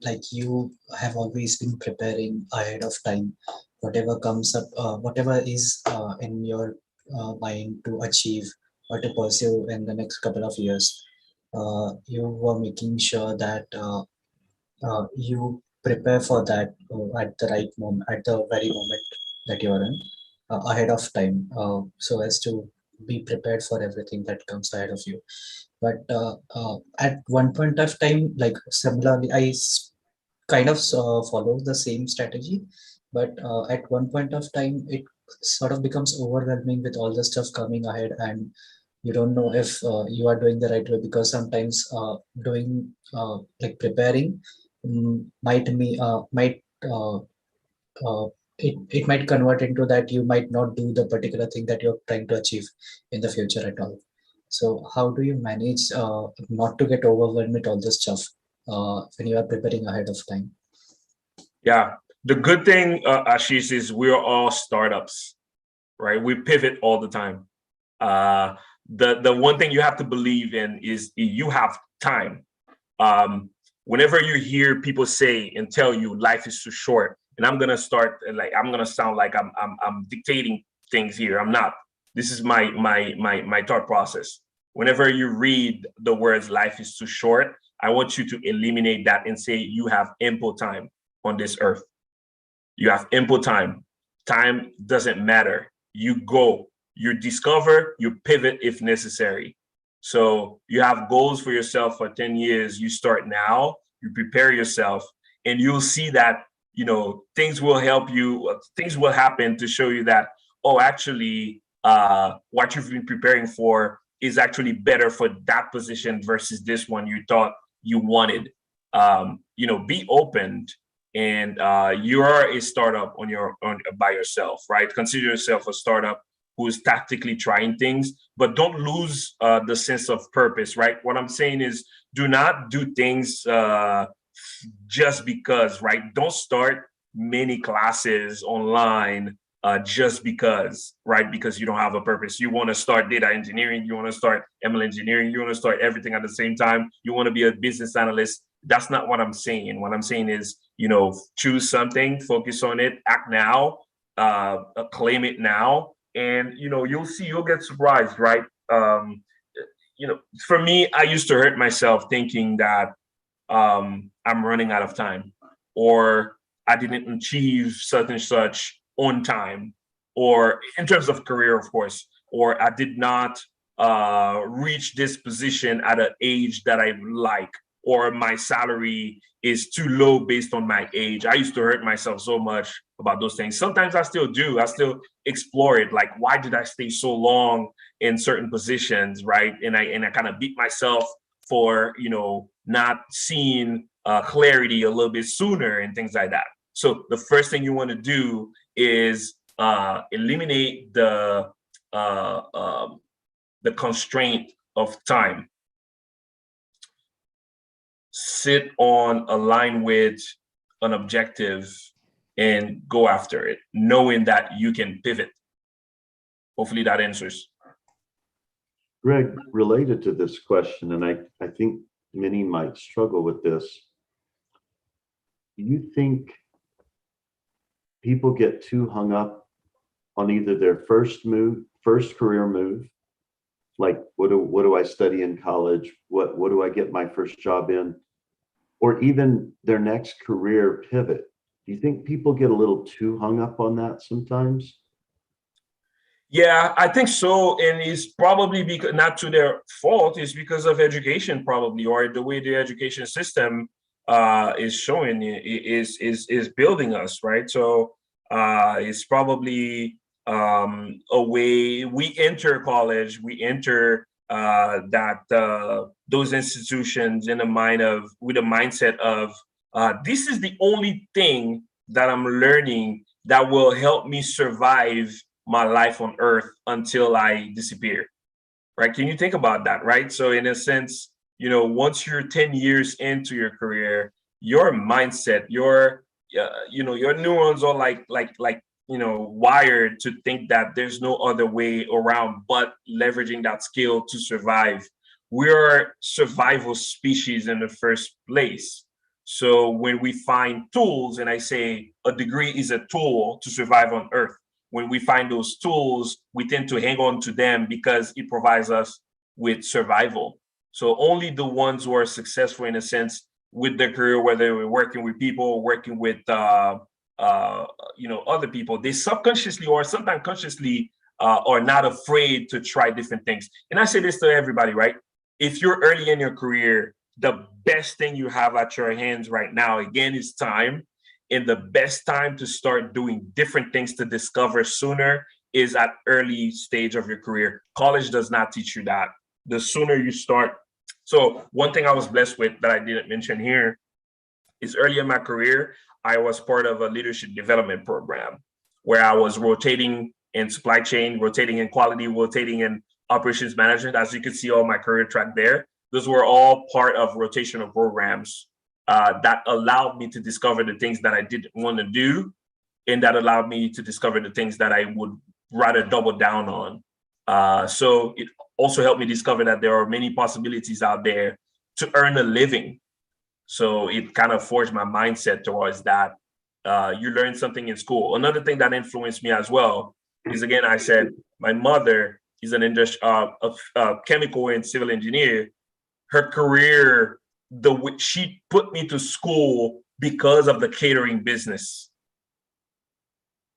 like you have always been preparing ahead of time, whatever comes up, whatever is in your mind to achieve or to pursue in the next couple of years. You were making sure that you prepare for that at the right moment, at the very moment that you are in, ahead of time, so as to be prepared for everything that comes ahead of you. But at one point of time, like similarly, kind of follow the same strategy, but at one point of time, it sort of becomes overwhelming with all the stuff coming ahead, and you don't know if you are doing the right way, because sometimes doing like preparing might it might convert into that you might not do the particular thing that you're trying to achieve in the future at all. So how do you manage not to get overwhelmed with all this stuff when you are preparing ahead of time? Yeah, the good thing, Ashish, is we're all startups, right? We pivot all the time. The one thing you have to believe in is you have time. Whenever you hear people say and tell you life is too short, and I'm gonna sound like I'm dictating things here. I'm not. This is my thought process. Whenever you read the words "life is too short," I want you to eliminate that and say you have ample time on this earth. You have ample time. Time doesn't matter. You go. You discover. You pivot if necessary. So you have goals for yourself for 10 years. You start now, you prepare yourself, and you'll see that, you know, things will help you, things will happen to show you that, oh, actually, what you've been preparing for is actually better for that position versus this one you thought you wanted. You know, be open, and you are a startup by yourself, right? Consider yourself a startup who is tactically trying things, but don't lose the sense of purpose, right? What I'm saying is, do not do things just because, right? Don't start many classes online just because, right? Because you don't have a purpose. You want to start data engineering, you want to start ML engineering, you want to start everything at the same time. You want to be a business analyst. That's not what I'm saying. What I'm saying is, you know, choose something, focus on it, act now, claim it now, and you know, you'll see, you'll get surprised, right? You know, for me, I used to hurt myself thinking that I'm running out of time, or I didn't achieve such and such on time, or in terms of career, of course, or I did not reach this position at an age that I like, or my salary is too low based on my age. I used to hurt myself so much about those things. Sometimes I still do. I still explore it. Like, why did I stay so long in certain positions, right? And I kind of beat myself for, you know, not seeing clarity a little bit sooner and things like that. So the first thing you want to do is eliminate the constraint of time. Sit on a line with an objective and go after it, knowing that you can pivot. Hopefully that answers. Greg, related to this question, and I think many might struggle with this. Do you think people get too hung up on either their first career move, like what do I study in college? What do I get my first job in? Or even their next career pivot? Do you think people get a little too hung up on that sometimes? Yeah, I think so. And it's probably because, not to their fault, it's because of education, probably, or the way the education system is showing, is building us, right? So it's probably a way we enter college, we enter those institutions with a mindset of this is the only thing that I'm learning that will help me survive my life on earth until I disappear, right? Can you think about that, right? So in a sense, you know, once you're 10 years into your career, your mindset, you know, your neurons are like, you know, wired to think that there's no other way around but leveraging that skill to survive. We're survival species in the first place. So when we find tools, and I say a degree is a tool to survive on earth, when we find those tools, we tend to hang on to them because it provides us with survival. So only the ones who are successful, in a sense, with their career, whether we're working with people or working with you know, other people, they subconsciously or sometimes consciously are not afraid to try different things. And I say this to everybody, right? If you're early in your career, the best thing you have at your hands right now, again, is time. And the best time to start doing different things to discover sooner is at early stage of your career. College does not teach you that. The sooner you start. So one thing I was blessed with that I didn't mention here is early in my career, I was part of a leadership development program where I was rotating in supply chain, rotating in quality, rotating in operations management. As you can see on my career track there, those were all part of rotational programs that allowed me to discover the things that I didn't want to do, and that allowed me to discover the things that I would rather double down on. So it also helped me discover that there are many possibilities out there to earn a living. So it kind of forged my mindset towards that. You learn something in school. Another thing that influenced me as well is, again, I said, my mother is an chemical and civil engineer. Her career, she put me to school because of the catering business.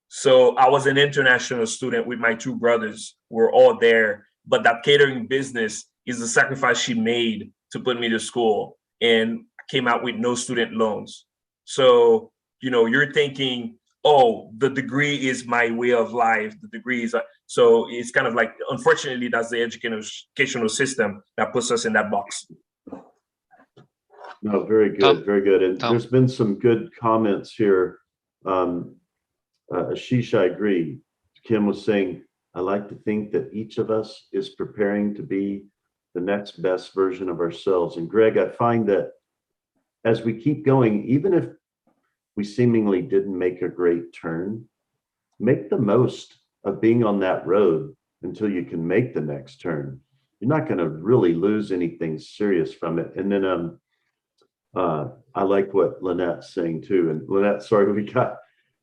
So I was an international student with my two brothers. We're all there, but that catering business is the sacrifice she made to put me to school, and came out with no student loans. So, you're thinking, oh, the degree is my way of life. The degree is, so it's kind of like, unfortunately, that's the educational system that puts us in that box. No, very good, very good. And Tom. there's been some good comments here. Ashish, I agree. Kim was saying, I like to think that each of us is preparing to be the next best version of ourselves. And Greg, I find that as we keep going, even if we seemingly didn't make a great turn, make the most of being on that road until you can make the next turn. You're not going to really lose anything serious from it. And then I like what Lynette's saying too. And Lynette, sorry,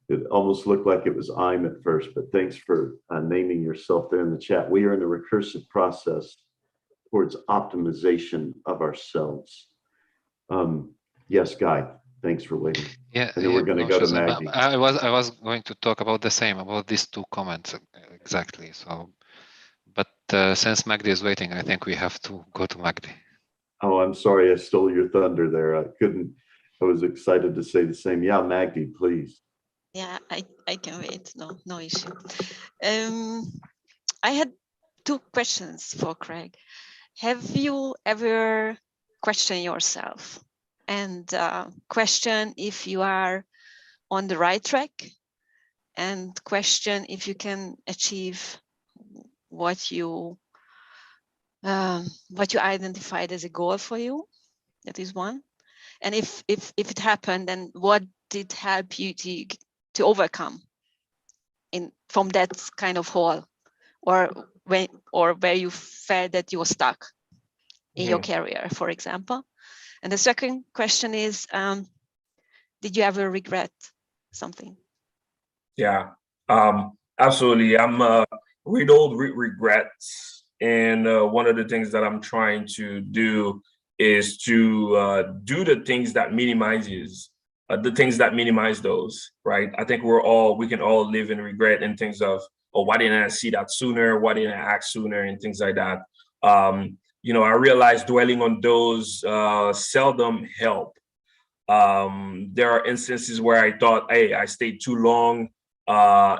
it almost looked like it was I'm at first, but thanks for naming yourself there in the chat. We are in a recursive process towards optimization of ourselves. Yes, Guy, thanks for waiting. Yeah, and then we're going to go to Maggie. I was going to talk about the same, about these two comments exactly. So, but since Magdi is waiting, I think we have to go to Magdi. Oh, I'm sorry, I stole your thunder there. I was excited to say the same. Yeah, Magdi, please. Yeah, I can wait. No issue. I had two questions for Craig. Have you ever questioned yourself and question if you are on the right track, and question if you can achieve what you identified as a goal for you? That is one. And if it happened, then what did help you to overcome from that kind of hole, or where you felt that you were stuck in your career, for example? And the second question is, did you ever regret something? Yeah, absolutely. I'm riddled with regrets, and one of the things that I'm trying to do is to do the things that minimizes the things that minimize those, right? I think we can all live in regret and things of, oh, why didn't I see that sooner? Why didn't I act sooner? And things like that. I realized dwelling on those seldom help. There are instances where I thought, hey, I stayed too long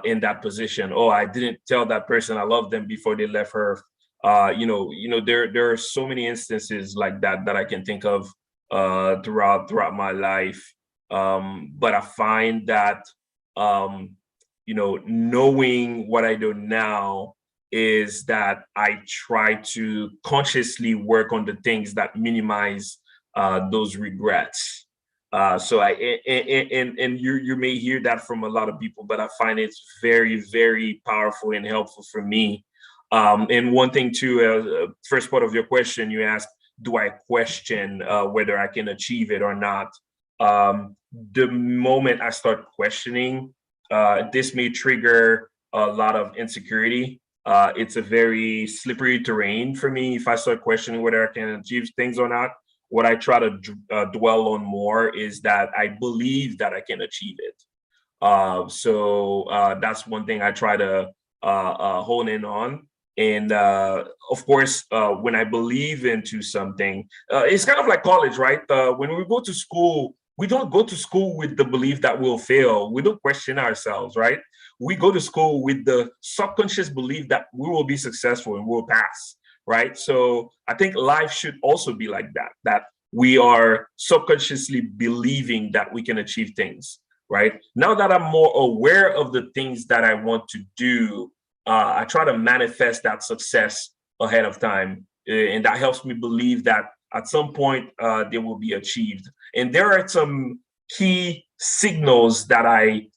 in that position. Oh, I didn't tell that person I love them before they left her. There are so many instances like that I can think of throughout my life. But I find that knowing what I do now is that I try to consciously work on the things that minimize those regrets. So you may hear that from a lot of people, but I find it's very, very powerful and helpful for me. And one thing too, first part of your question, you asked, do I question whether I can achieve it or not? The moment I start questioning, this may trigger a lot of insecurity. It's a very slippery terrain for me if I start questioning whether I can achieve things or not. What I try to dwell on more is that I believe that I can achieve it. So that's one thing I try to hone in on. And of course, when I believe into something, it's kind of like college, right? When we go to school, we don't go to school with the belief that we'll fail. We don't question ourselves, right? We go to school with the subconscious belief that we will be successful and we'll pass. Right. So I think life should also be like that we are subconsciously believing that we can achieve things. Right. Now that I'm more aware of the things that I want to do, I try to manifest that success ahead of time. And that helps me believe that at some point they will be achieved. And there are some key signals that I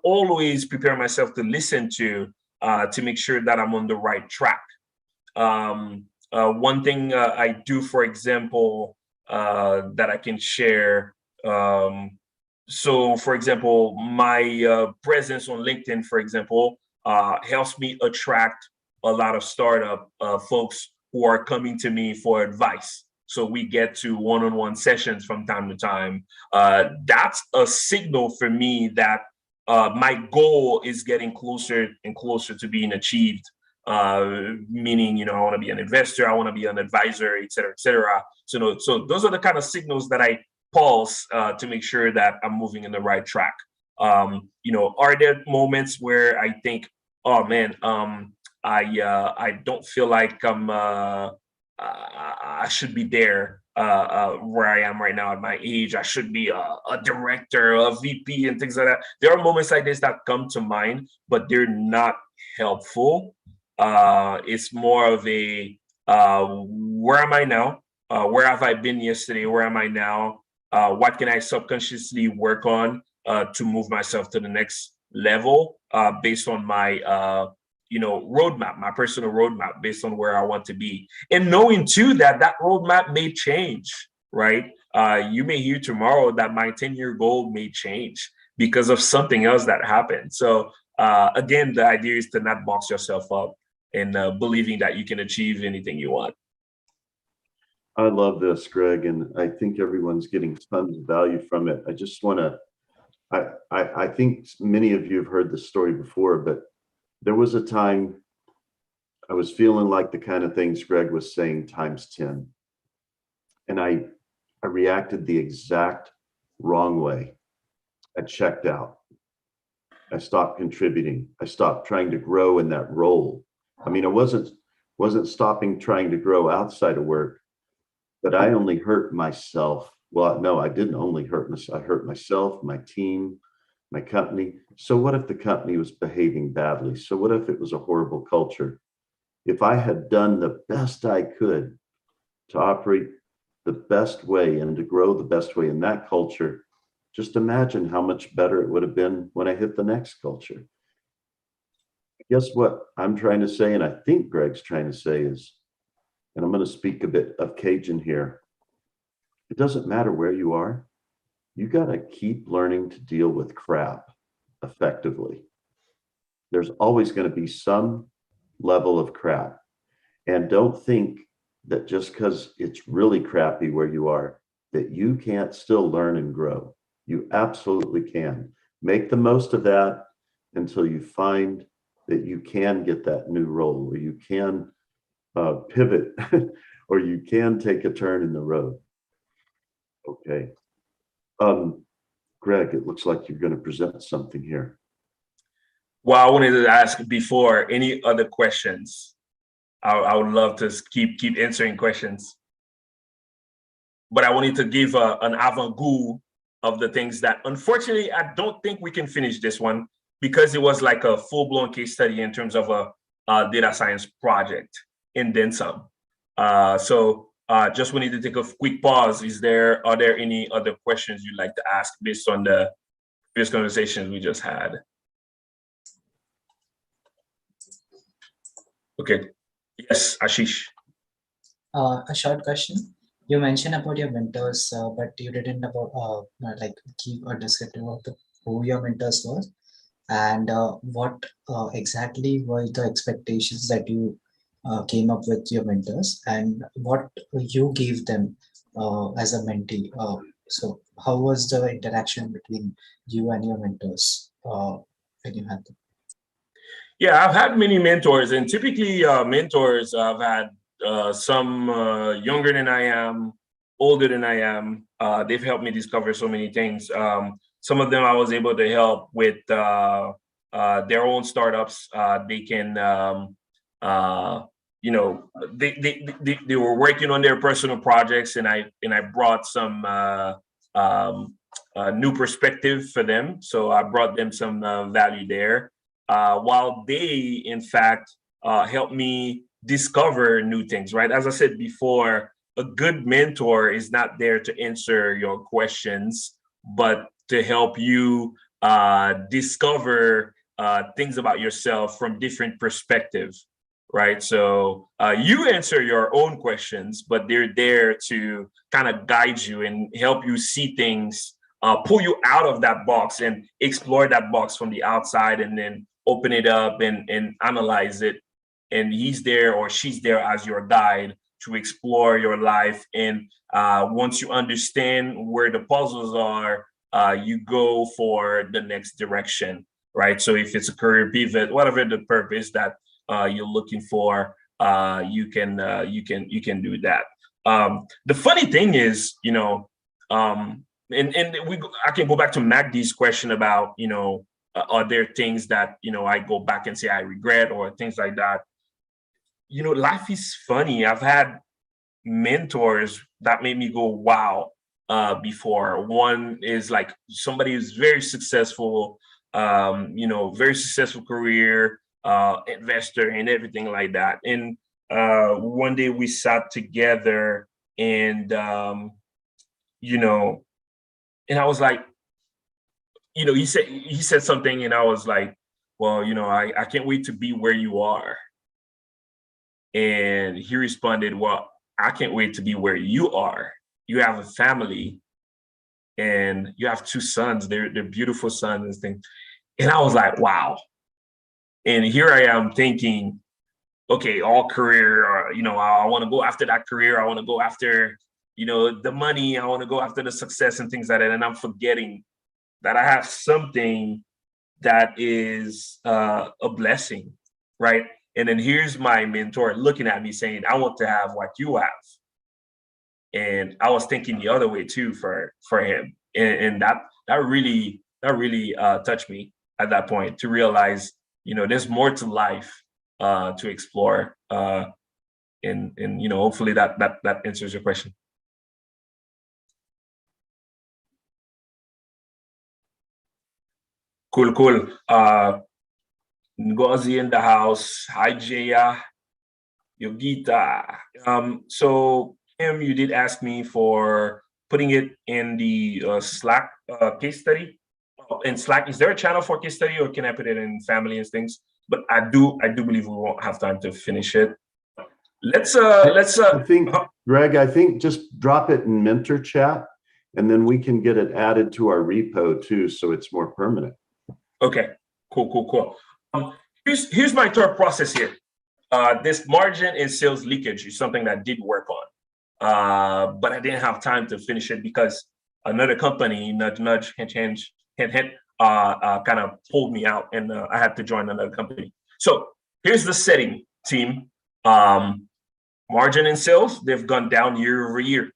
always prepare myself to listen to make sure that I'm on the right track. One thing I do, for example, that I can share. So, for example, my presence on LinkedIn, for example, helps me attract a lot of startup folks who are coming to me for advice. So we get to one-on-one sessions from time to time. That's a signal for me that my goal is getting closer and closer to being achieved. meaning, you know, I want to be an investor, I want to be an advisor, et cetera, et cetera. So those are the kind of signals that I pulse to make sure that I'm moving in the right track. You know, are there moments where I think, oh man, I don't feel like I should be there where I am right now at my age. I should be a director, a VP, and things like that. There are moments like this that come to mind, but they're not helpful. It's more of a where am I now? Where have I been yesterday? Where am I now? What can I subconsciously work on to move myself to the next level based on my you know, roadmap, my personal roadmap based on where I want to be. And knowing too that that roadmap may change, right? You may hear tomorrow that my 10-year goal may change because of something else that happened. So again, the idea is to not box yourself up and believing that you can achieve anything you want. I love this, Greg, and I think everyone's getting tons of value from it. I just want to, I think many of you have heard this story before, but there was a time I was feeling like the kind of things Greg was saying times 10. And I reacted the exact wrong way. I checked out. I stopped contributing. I stopped trying to grow in that role. I mean, I wasn't stopping trying to grow outside of work, but I only hurt myself. Well, no, I didn't only hurt myself. I hurt myself, my team, my company. So what if the company was behaving badly? So what if it was a horrible culture? If I had done the best I could to operate the best way and to grow the best way in that culture, just imagine how much better it would have been when I hit the next culture. Guess what I'm trying to say, and I think Greg's trying to say is, and I'm going to speak a bit of Cajun here. It doesn't matter where you are. You got to keep learning to deal with crap effectively. There's always going to be some level of crap. And don't think that just because it's really crappy where you are, that you can't still learn and grow. You absolutely can. Make the most of that until you find that you can get that new role, or you can pivot, or you can take a turn in the road. Okay. Greg, it looks like you're going to present something here. Well, I wanted to ask before, any other questions? I would love to keep answering questions. But I wanted to give an avant-goût of the things that, unfortunately, I don't think we can finish this one because it was like a full-blown case study in terms of a data science project and then some. So just wanted to take a quick pause. Are there any other questions you'd like to ask based on the previous conversations we just had? Okay. Yes, Ashish. A short question. You mentioned about your mentors, but you didn't about like keep a description of who your mentors were and what exactly were the expectations that you came up with your mentors and what you gave them as a mentee. So how was the interaction between you and your mentors when you had them? Yeah, I've had many mentors, and typically mentors, I've had some younger than I am, older than I am. They've helped me discover so many things. Some of them I was able to help with their own startups. They can, you know, they were working on their personal projects, and I brought some new perspective for them. So I brought them some value there. While they, in fact, help me discover new things, right? As I said before, a good mentor is not there to answer your questions, but to help you discover things about yourself from different perspectives, right? So you answer your own questions, but they're there to kind of guide you and help you see things, pull you out of that box and explore that box from the outside, and then open it up and analyze it. And he's there or she's there as your guide to explore your life. And once you understand where the puzzles are, you go for the next direction, right? So if it's a career pivot, whatever the purpose that you're looking for, you can do that. The funny thing is, and I can go back to Magdi's question about, are there things that, I go back and say I regret or things like that. Life is funny. I've had mentors that made me go, wow, before. One is like somebody who's very successful, very successful career, investor and everything like that. And one day we sat together and, and I was like, he said something and I was like, well, I can't wait to be where you are. And he responded, well, I can't wait to be where you are. You have a family and you have 2 sons. They're beautiful sons and things. And I was like, wow. And here I am thinking, okay, all career, I want to go after that career. I want to go after, the money. I want to go after the success and things like that. And I'm forgetting that I have something that is a blessing, right? And then here's my mentor looking at me saying, I want to have what you have. And I was thinking the other way too for him. And that really touched me at that point to realize, there's more to life to explore. And hopefully that answers your question. Cool. Ngozi in the house. Hi, Jaya. Yogita. So Kim, you did ask me for putting it in the Slack case study. In Slack, is there a channel for case study, or can I put it in family and things? But I do believe we won't have time to finish it. I think, Greg, just drop it in Mentor chat, and then we can get it added to our repo too, so it's more permanent. Okay, cool. Here's my thought process here. This margin and sales leakage is something that I did work on, but I didn't have time to finish it because another company, nudge, hint, kind of pulled me out, and I had to join another company. So here's the setting, team. Margin and sales, they've gone down year over year.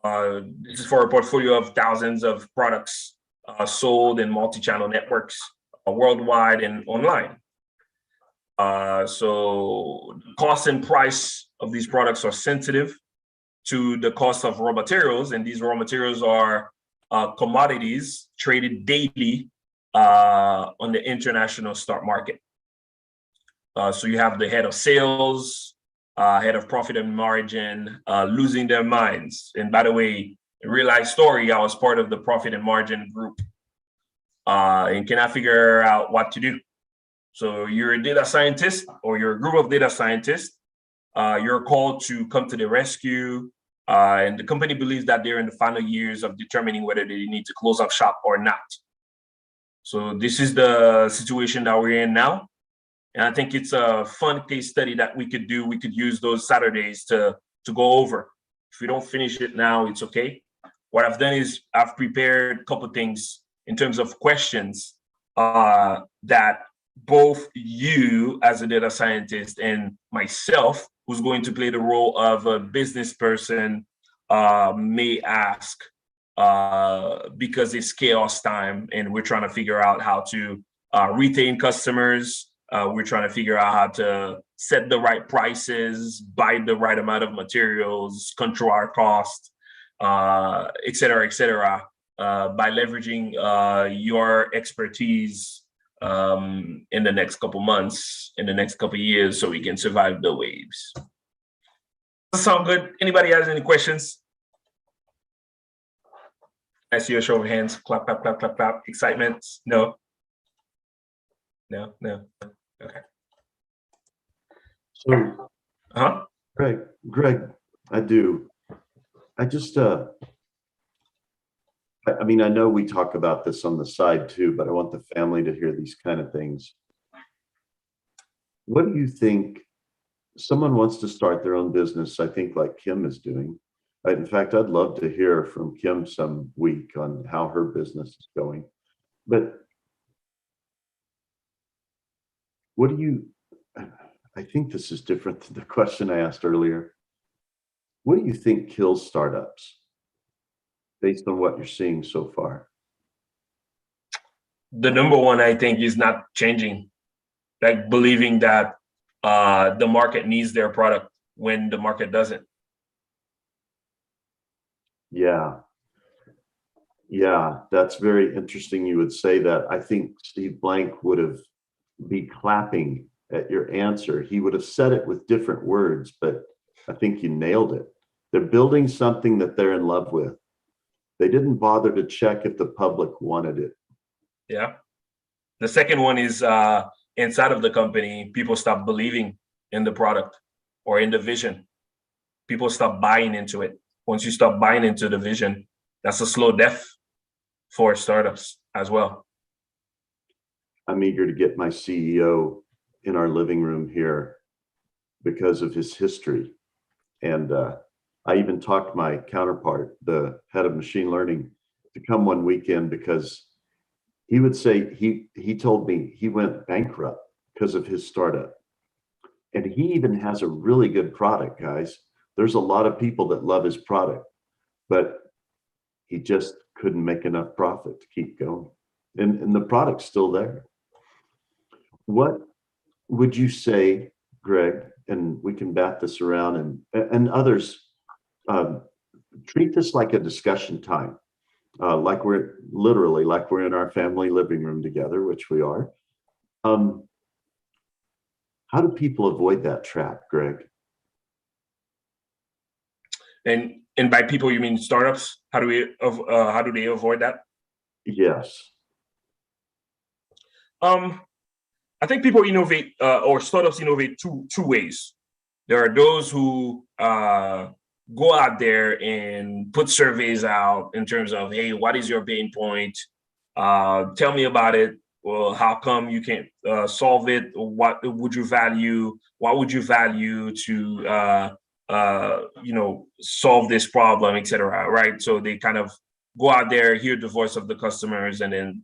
This is for a portfolio of thousands of products sold in multi-channel networks worldwide and online. So cost and price of these products are sensitive to the cost of raw materials, and these raw materials are commodities traded daily on the international stock market. So you have the head of sales, head of profit and margin, losing their minds. And by the way, in real life story, I was part of the profit and margin group and cannot figure out what to do. So you're a data scientist or you're a group of data scientists, you're called to come to the rescue. And the company believes that they're in the final years of determining whether they need to close up shop or not. So this is the situation that we're in now. And I think it's a fun case study that we could do. We could use those Saturdays to go over. If we don't finish it now, it's okay. What I've done is I've prepared a couple of things in terms of questions that both you as a data scientist and myself, who's going to play the role of a business person, may ask because it's chaos time and we're trying to figure out how to retain customers. We're trying to figure out how to set the right prices, buy the right amount of materials, control our cost, et cetera, by leveraging your expertise in the next couple months, in the next couple years, so we can survive the waves. Does that sound good? Anybody has any questions? I see a show of hands. Clap, clap, clap, clap, clap. Excitement? No. Okay. So, Greg, I do. I just, I mean, I know we talk about this on the side too, but I want the family to hear these kind of things. What do you think? Someone wants to start their own business, I think, like Kim is doing. In fact, I'd love to hear from Kim some week on how her business is going. But what do you, I think this is different than the question I asked earlier. What do you think kills startups based on what you're seeing so far? The number one, I think, is not changing, like believing that the market needs their product when the market doesn't. Yeah. Yeah, that's very interesting you would say that. I think Steve Blank would have be clapping at your answer. He would have said it with different words, but I think you nailed it. They're building something that they're in love with. They didn't bother to check if the public wanted it. Yeah. The second one is inside of the company, people stop believing in the product or in the vision. People stop buying into it. Once you stop buying into the vision, that's a slow death for startups as well. I'm eager to get my CEO in our living room here because of his history. And I even talked my counterpart, the head of machine learning, to come one weekend because he would say he told me he went bankrupt because of his startup. And he even has a really good product, guys. There's a lot of people that love his product, but he just couldn't make enough profit to keep going. And the product's still there. What would you say, Greg, and we can bat this around and others, treat this like a discussion time, like we're literally like we're in our family living room together, which we are. How do people avoid that trap, Greg? And by people, you mean startups? How do they avoid that? Yes. I think people innovate or startups innovate two ways. There are those who go out there and put surveys out in terms of, hey, what is your pain point? Tell me about it. Well, how come you can't solve it? What would you value? What would you value to solve this problem, etc. Right? So they kind of go out there, hear the voice of the customers, and then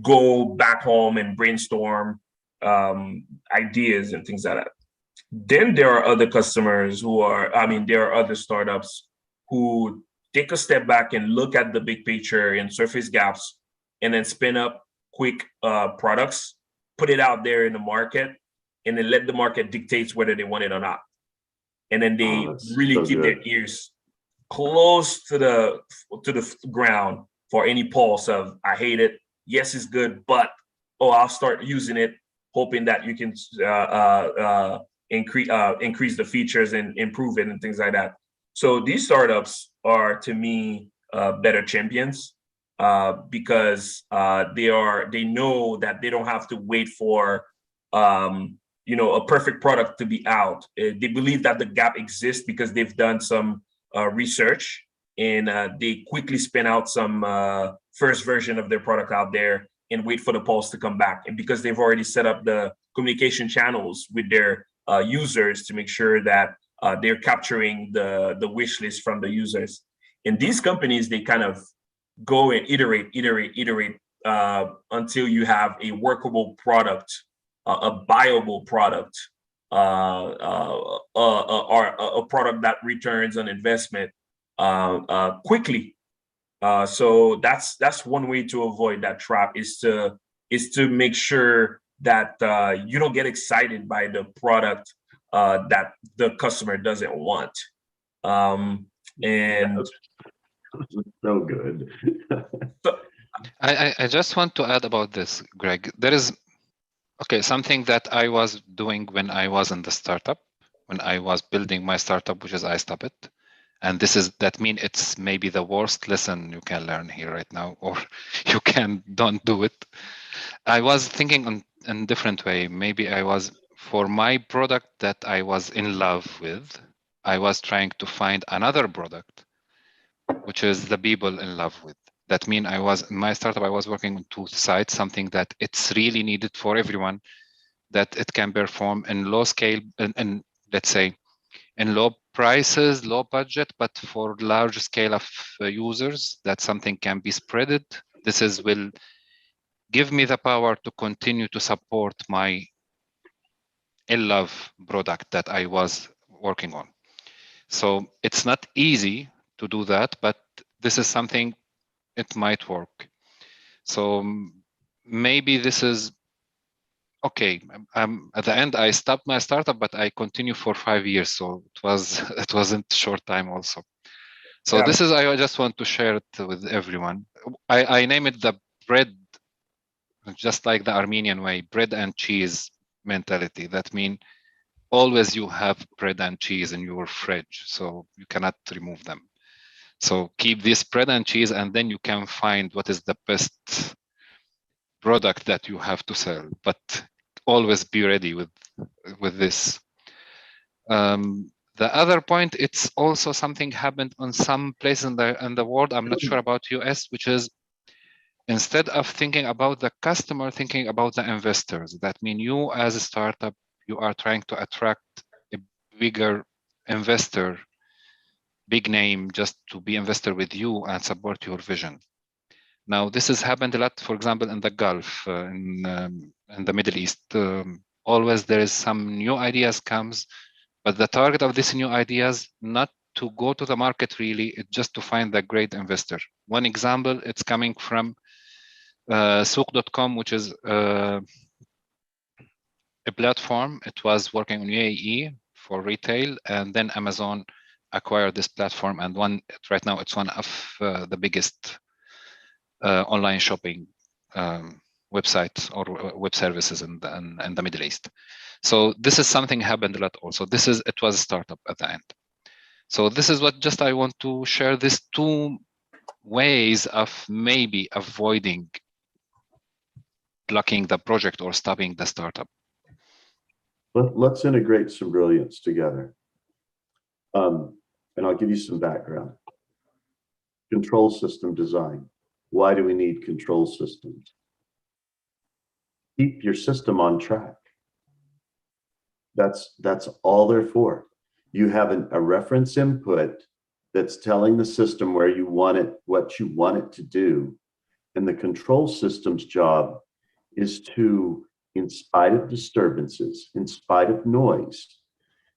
go back home and brainstorm ideas and things like that. Then there are other customers there are other startups who take a step back and look at the big picture and surface gaps and then spin up quick products, put it out there in the market, and then let the market dictate whether they want it or not. And then they really so keep good. their ears close to the ground for any pulse of, I hate it, yes, it's good, but I'll start using it, hoping that you can increase the features and improve it and things like that. So these startups are, to me, better champions because they know that they don't have to wait for a perfect product to be out. They believe that the gap exists because they've done some research and they quickly spin out some first version of their product out there and wait for the pulse to come back. And because they've already set up the communication channels with their users to make sure that they're capturing the wish list from the users. In these companies, they kind of go and iterate until you have a workable product, a buyable product, or a product that returns on investment quickly. So that's one way to avoid that trap, is to make sure that you don't get excited by the product that the customer doesn't want. And so good. I just want to add about this, Greg. There is something that I was doing when I was in the startup, when I was building my startup, which is I stop it. And that means it's maybe the worst lesson you can learn here right now, or you don't do it. I was thinking in different way. Maybe I was, for my product that I was in love with, I was trying to find another product, which is the people in love with. That means in my startup, I was working on two sides, something that it's really needed for everyone, that it can perform in low scale, and let's say in low prices, low budget, but for large scale of users, that something can be spreaded. This will give me the power to continue to support my love product that I was working on. So it's not easy to do that, but this is something it might work. So maybe this is okay. At the end, I stopped my startup, but I continue for 5 years. So it wasn't short time also. So Yeah. this is, I just want to share it with everyone. I name it the bread, just like the Armenian way, bread and cheese mentality. That means always you have bread and cheese in your fridge, so you cannot remove them. So keep this bread and cheese, and then you can find what is the best product that you have to sell. But always be ready with this. The other point, it's also something happened on some places in the world. I'm not sure about US, which is instead of thinking about the customer, thinking about the investors. That means you as a startup, you are trying to attract a bigger investor, big name, just to be investor with you and support your vision. Now, this has happened a lot, for example, in the Gulf, in the Middle East. Always there is some new ideas comes, but the target of these new ideas, not to go to the market really, it's just to find the great investor. One example, it's coming from Souk.com, which is a platform. It was working on UAE for retail, and then Amazon acquired this platform, and right now it's one of the biggest online shopping websites or web services in the Middle East. So this is something happened a lot also. It was a startup at the end. So this is what just I want to share, these two ways of maybe avoiding blocking the project or stopping the startup. Let's integrate some brilliance together. And I'll give you some background. Control system design. Why do we need control systems? Keep your system on track. That's all they're for. You have a reference input that's telling the system where you want it, what you want it to do. And the control system's job is to, in spite of disturbances, in spite of noise,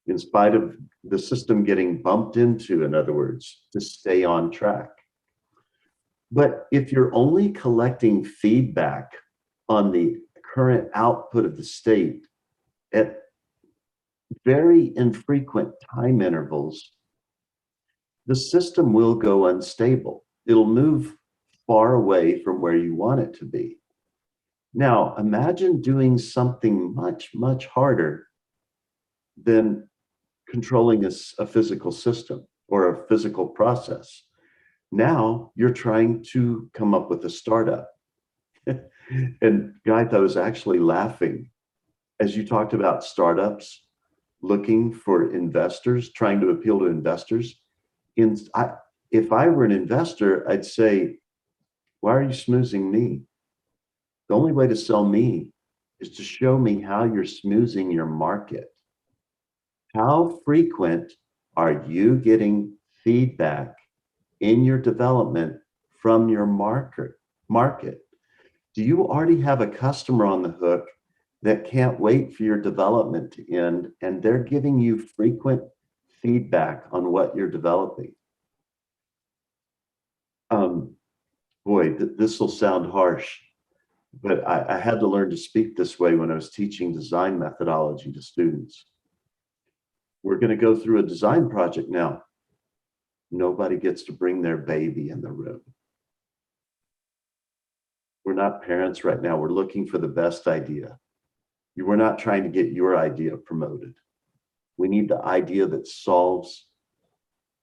in spite of the system getting bumped into, in other words, to stay on track. But if you're only collecting feedback on the current output of the state at very infrequent time intervals, the system will go unstable. It'll move far away from where you want it to be. Now, imagine doing something much, much harder than controlling a physical system or a physical process. Now you're trying to come up with a startup. And Gaita, I was actually laughing as you talked about startups looking for investors, trying to appeal to investors. If I were an investor, I'd say, why are you smoozing me? The only way to sell me is to show me how you're smoozing your market. How frequent are you getting feedback in your development from your market? Do you already have a customer on the hook that can't wait for your development to end, and they're giving you frequent feedback on what you're developing? Boy, this will sound harsh, but I had to learn to speak this way when I was teaching design methodology to students. We're going to go through a design project now. Nobody gets to bring their baby in the room. We're not parents right now. We're looking for the best idea. We're not trying to get your idea promoted. We need the idea that solves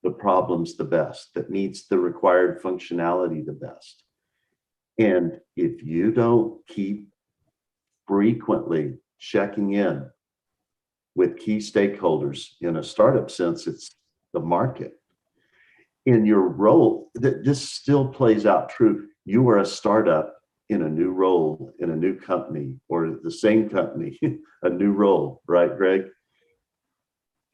the problems the best, that meets the required functionality the best. And if you don't keep frequently checking in with key stakeholders, in a startup sense, it's the market. In your role, this still plays out true. You are a startup in a new role, in a new company, or the same company, a new role, right, Greg?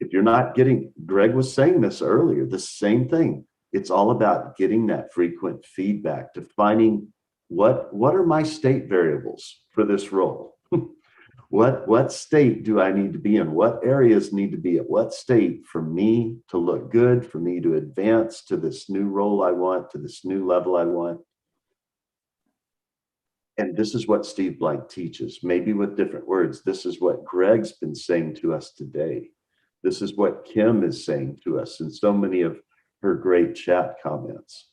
If you're not getting, Greg was saying this earlier, the same thing. It's all about getting that frequent feedback, defining what are my state variables for this role? What state do I need to be in? What areas need to be at what state for me to look good, for me to advance to this new role I want, to this new level I want? And this is what Steve Blank teaches, maybe with different words. This is what Greg's been saying to us today. This is what Kim is saying to us in so many of her great chat comments.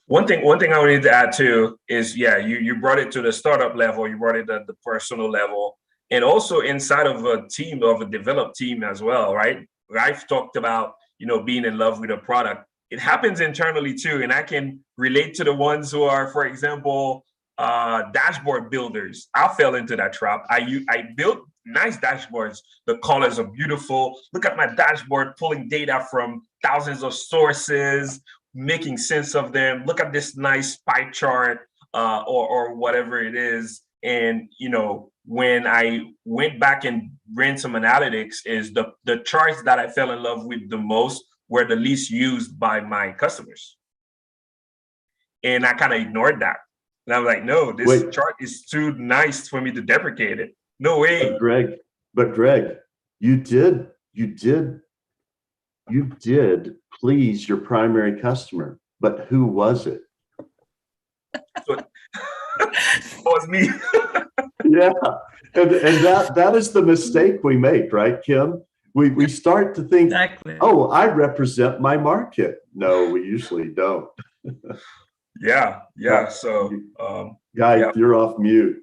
One thing I wanted to add too is, yeah, you brought it to the startup level, you brought it at the personal level, and also inside of a team, of a developed team as well, right? I've talked about, being in love with a product. It happens internally too, and I can relate to the ones who are, for example, dashboard builders. I fell into that trap. I built nice dashboards. The colors are beautiful. Look at my dashboard, pulling data from thousands of sources, making sense of them. Look at this nice pie chart, or whatever it is. And when I went back and ran some analytics, is the charts that I fell in love with the most were the least used by my customers. And I kind of ignored that. And I'm like, no, this chart is too nice for me to deprecate it. No way. But Greg, you did please your primary customer, but who was it? So, it was me. Yeah, and that is the mistake we make, right, Kim? We start to think, exactly. Oh, I represent my market. No, we usually don't. Yeah. So, you're off mute.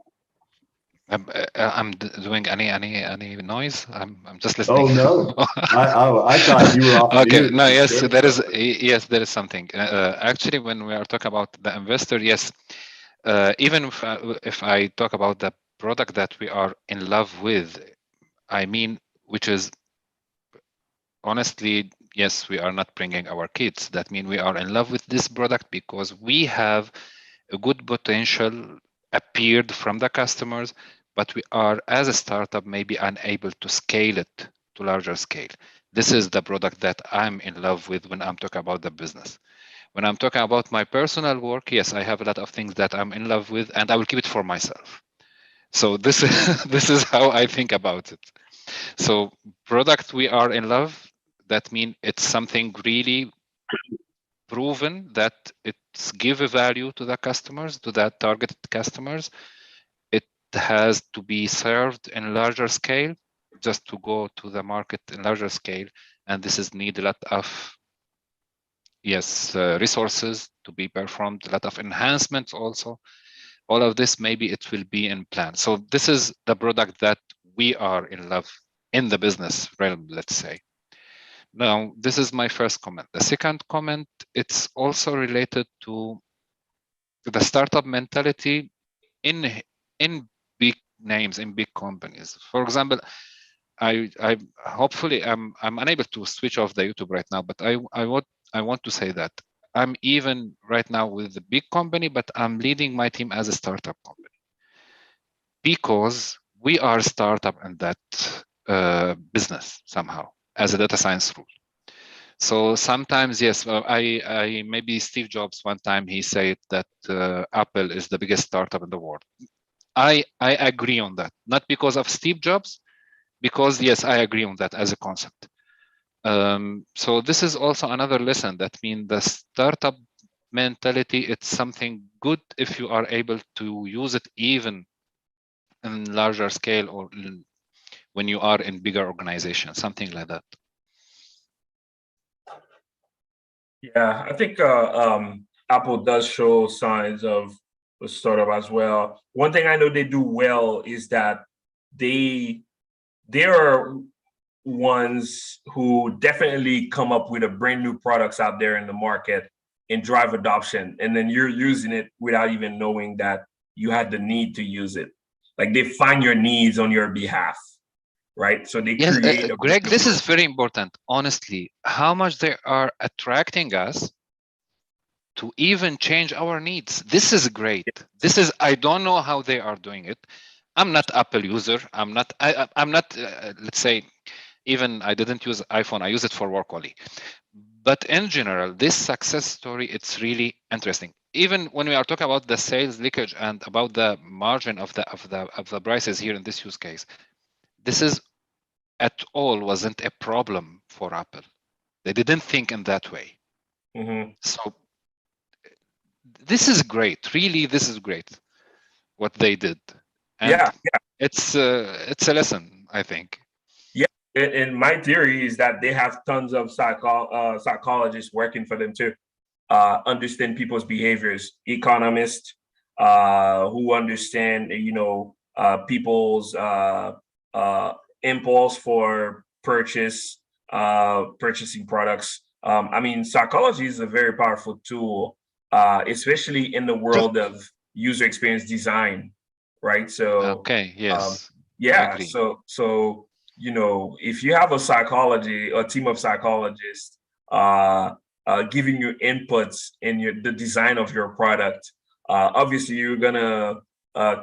I'm doing any noise. I'm just listening. Oh no! I thought you were off okay. mute. No. Yes, there is. Yes, there is something. Actually, when we are talking about the investor, yes. Even if I talk about the product that we are in love with, I mean, which is honestly, yes, we are not bringing our kids. That means we are in love with this product because we have a good potential appeared from the customers, but we are, as a startup, maybe unable to scale it to larger scale. This is the product that I'm in love with when I'm talking about the business. When I'm talking about my personal work, yes, I have a lot of things that I'm in love with, and I will keep it for myself. So this is how I think about it. So product we are in love, that means it's something really proven that it's give a value to the customers, to that targeted customers. It has to be served in larger scale, just to go to the market in larger scale, and this is need a lot of resources to be performed, a lot of enhancements also. All of this, maybe it will be in plan. So this is the product that we are in love in the business realm, let's say. Now, this is my first comment. The second comment, it's also related to the startup mentality in big names, in big companies. For example, I hopefully I'm unable to switch off the YouTube right now, but I want to say that I'm even right now with the big company, but I'm leading my team as a startup company because we are a startup in that business somehow as a data science rule. So sometimes, yes, I maybe Steve Jobs one time he said that Apple is the biggest startup in the world. I agree on that, not because of Steve Jobs, because yes, I agree on that as a concept. So this is also another lesson that means the startup mentality, it's something good if you are able to use it even in larger scale or when you are in bigger organizations, something like that. Yeah, I think Apple does show signs of a startup as well. One thing I know they do well is that they are ones who definitely come up with a brand new products out there in the market and drive adoption. And then you're using it without even knowing that you had the need to use it. Like they find your needs on your behalf, right? So they create. Greg, this is very important. Honestly, how much they are attracting us to even change our needs. This is great. This is, I don't know how they are doing it. I'm not Apple user. I'm not, let's say, even I didn't use iPhone. I use it for work only. But in general, this success story, it's really interesting. Even when we are talking about the sales leakage and about the margin of the prices here in this use case, this is at all wasn't a problem for Apple. They didn't think in that way. Mhm. So this is great. Really, this is great what they did. And Yeah, it's a lesson, I think. and my theory is that they have tons of psychologists working for them too. Understand people's behaviors, economists who understand, people's impulse for purchasing products. I mean, psychology is a very powerful tool, especially in the world of user experience design, right? So, Okay, yes, I yeah, agree. so if you have a team of psychologists giving you inputs in the design of your product, obviously you're gonna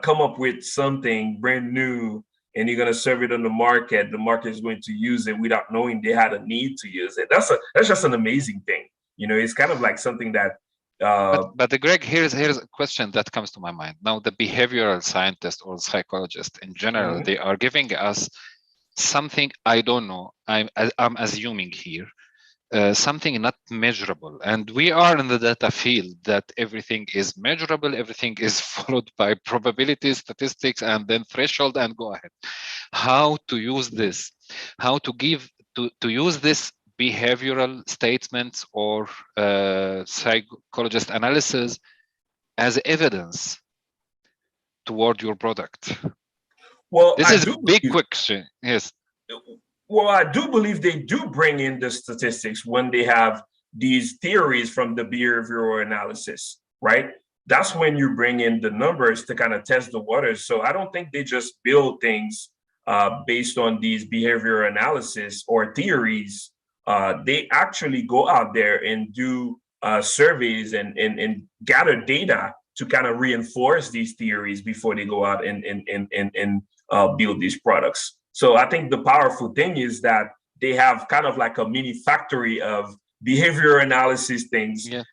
come up with something brand new, and you're gonna serve it on the market. The market is going to use it without knowing they had a need to use it. That's just an amazing thing. It's kind of like something that. But Greg, here's a question that comes to my mind. Now, the behavioral scientist or psychologist in general, they are giving us something, I don't know, I'm assuming here, something not measurable. And we are in the data field that everything is measurable, everything is followed by probability, statistics, and then threshold, and go ahead. How to use this? How to use this behavioral statements or psychologist analysis as evidence toward your product? Well, This I is a do big believe, question. Yes. well, I do believe they do bring in the statistics when they have these theories from the behavioral analysis, right? That's when you bring in the numbers to kind of test the waters. So I don't think they just build things based on these behavioral analysis or theories. They actually go out there and do surveys and gather data to kind of reinforce these theories before they go out and build these products. So I think the powerful thing is that they have kind of like a mini factory of behavior analysis things, Yeah.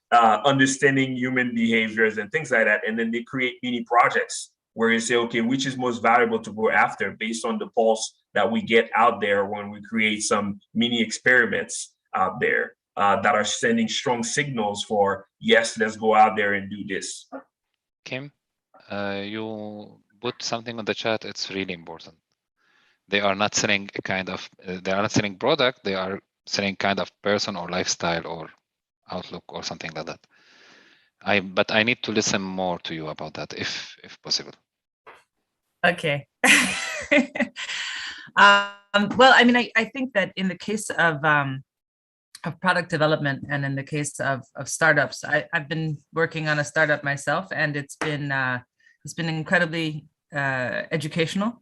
Understanding human behaviors and things like that. And then they create mini projects where you say, okay, which is most valuable to go after based on the pulse that we get out there when we create some mini experiments out there that are sending strong signals for, yes, let's go out there and do this. Kim, you put something on the chat. It's really important. They are not selling a kind of, they are not selling product. They are selling kind of person or lifestyle or outlook or something like that. But I need to listen more to you about that, if possible. Okay. Well, I mean, I think that in the case of product development and in the case of startups, I've been working on a startup myself, and it's been incredibly educational,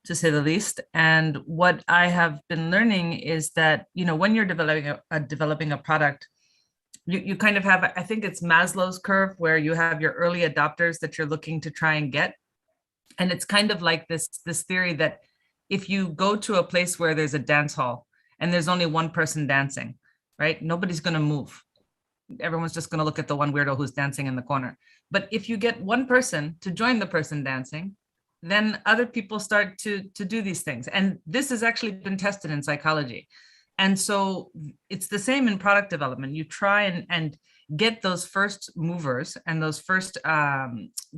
to say the least. And what I have been learning is that, when you're developing a product, you kind of have, I think it's Maslow's curve, where you have your early adopters that you're looking to try and get. And it's kind of like this theory that if you go to a place where there's a dance hall and there's only one person dancing, right? Nobody's going to move. Everyone's just going to look at the one weirdo who's dancing in the corner. But if you get one person to join the person dancing, then other people start to do these things. And this has actually been tested in psychology. And so it's the same in product development. You try and get those first movers and those first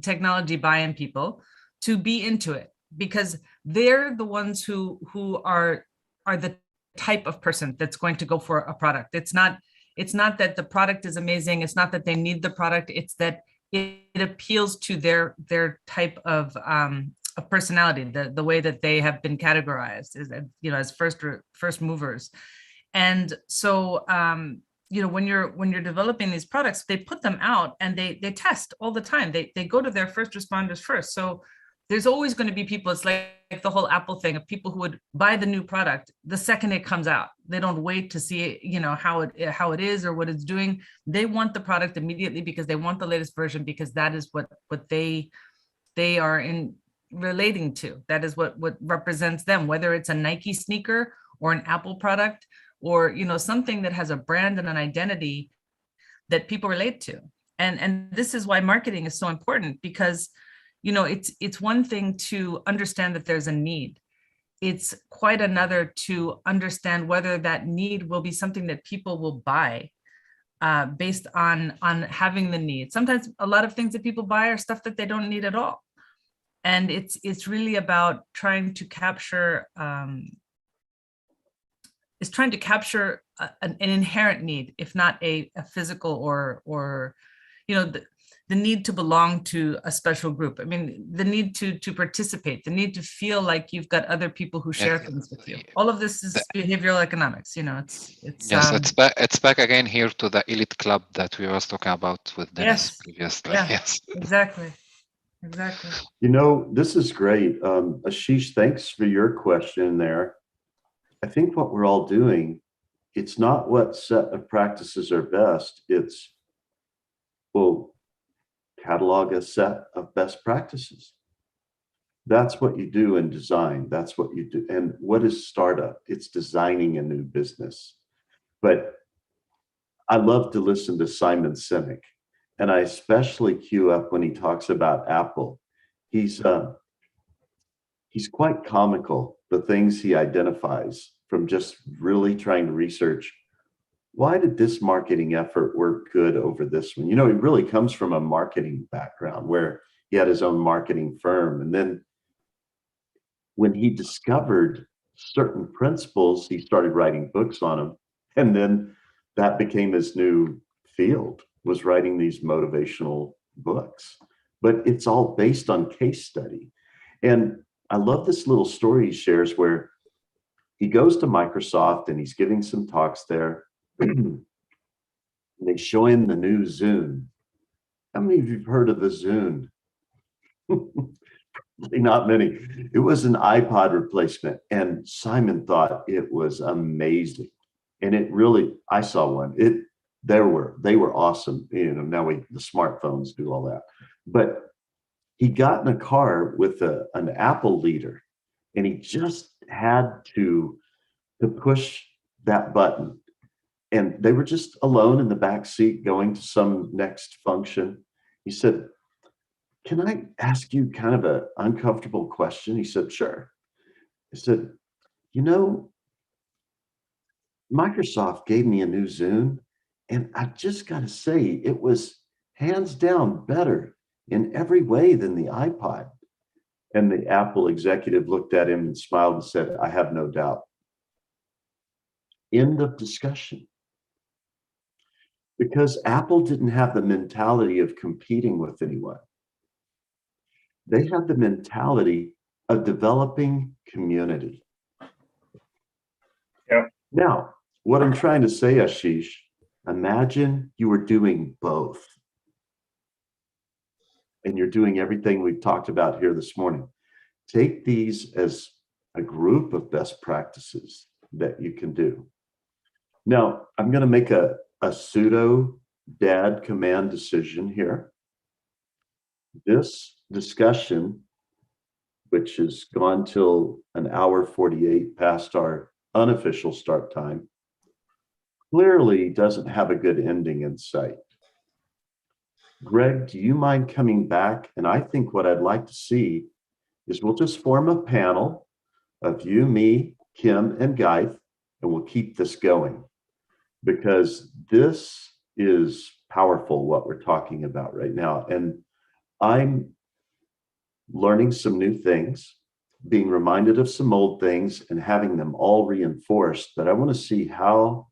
technology buy-in people to be into it, because they're the ones who are the type of person that's going to go for a product. It's not that the product is amazing. It's not that they need the product. It's that it appeals to their type of personality, the way that they have been categorized as first movers. And so when you're developing these products, they put them out and they test all the time. They go to their first responders first. So there's always going to be people, it's like the whole Apple thing, of people who would buy the new product the second it comes out. They don't wait to see how it is or what it's doing. They want the product immediately because they want the latest version, because that is what they are in relating to. That is what represents them, whether it's a Nike sneaker or an Apple product or, you know, something that has a brand and an identity that people relate to. And this is why marketing is so important, because, you know, it's one thing to understand that there's a need. It's quite another to understand whether that need will be something that people will buy based on having the need. Sometimes a lot of things that people buy are stuff that they don't need at all. And it's really about trying to capture an inherent need, if not a physical or you know, the need to belong to a special group. I mean, the need to participate, the need to feel like you've got other people who share things with you. All of this is behavioral economics. You know, it's yes, it's back again here to the elite club that we was talking about with Dennis previously. Yeah, yes, exactly. Exactly. You know, this is great. Ashish, thanks for your question there. I think what we're all doing, it's not what set of practices are best. It's, well, catalog a set of best practices. That's what you do in design. That's what you do. And what is startup? It's designing a new business. But I love to listen to Simon Sinek, and I especially cue up when he talks about Apple. He's quite comical, the things he identifies from just really trying to research, why did this marketing effort work good over this one? You know, he really comes from a marketing background where he had his own marketing firm. And then when he discovered certain principles, he started writing books on them. And then that became his new field, was writing these motivational books. But it's all based on case study. And I love this little story he shares where he goes to Microsoft and he's giving some talks there. They show him the new Zune. How many of you have heard of the Zune? Not many. It was an iPod replacement, and Simon thought it was amazing. And it really, I saw one. They were awesome. You know, now the smartphones do all that. But he got in a car with an Apple leader, and he just had to push that button. And they were just alone in the back seat going to some next function. He said, "Can I ask you kind of an uncomfortable question?" He said, "Sure." He said, "You know, Microsoft gave me a new Zune, and I just got to say, it was hands down better in every way than the iPod." And the Apple executive looked at him and smiled and said, "I have no doubt." End of discussion. Because Apple didn't have the mentality of competing with anyone. They had the mentality of developing community. Yeah. Now, what I'm trying to say, Ashish, imagine you were doing both. And you're doing everything we've talked about here this morning. Take these as a group of best practices that you can do. Now, I'm going to make a pseudo dad command decision here. This discussion, which has gone till an hour 48 past our unofficial start time, clearly doesn't have a good ending in sight. Greg, do you mind coming back? And I think what I'd like to see is we'll just form a panel of you, me, Kim, and Geith, and we'll keep this going, because this is powerful what we're talking about right now. And I'm learning some new things, being reminded of some old things, and having them all reinforced. But I want to see how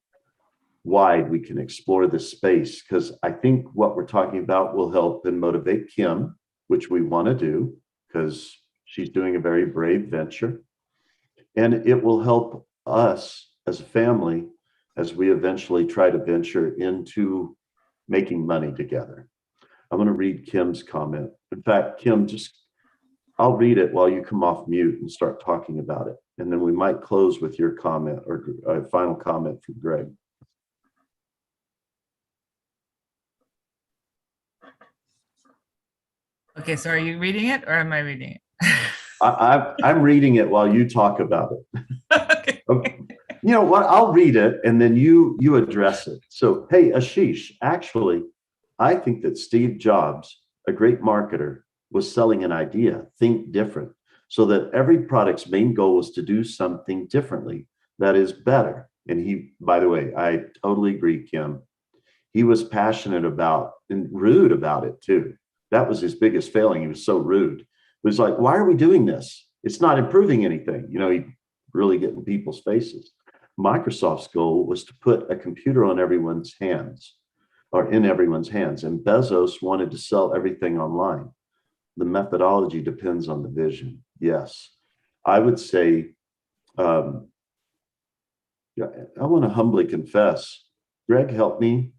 wide we can explore this space, because I think what we're talking about will help and motivate Kim, which we want to do because she's doing a very brave venture. And it will help us as a family as we eventually try to venture into making money together. I'm going to read Kim's comment. In fact, Kim, I'll read it while you come off mute and start talking about it. And then we might close with your comment or a final comment from Greg. Okay, so are you reading it or am I reading it? I'm reading it while you talk about it. Okay. You know what? I'll read it and then you address it. So, hey, Ashish, actually, I think that Steve Jobs, a great marketer, was selling an idea, think different, so that every product's main goal was to do something differently that is better. And he, by the way, I totally agree, Kim. He was passionate about and rude about it too. That was his biggest failing. He was so rude. It was like, why are we doing this? It's not improving anything. You know, he really get in people's faces. Microsoft's goal was to put a computer on everyone's hands or in everyone's hands. And Bezos wanted to sell everything online. The methodology depends on the vision. Yes. I would say, yeah, I want to humbly confess, Greg helped me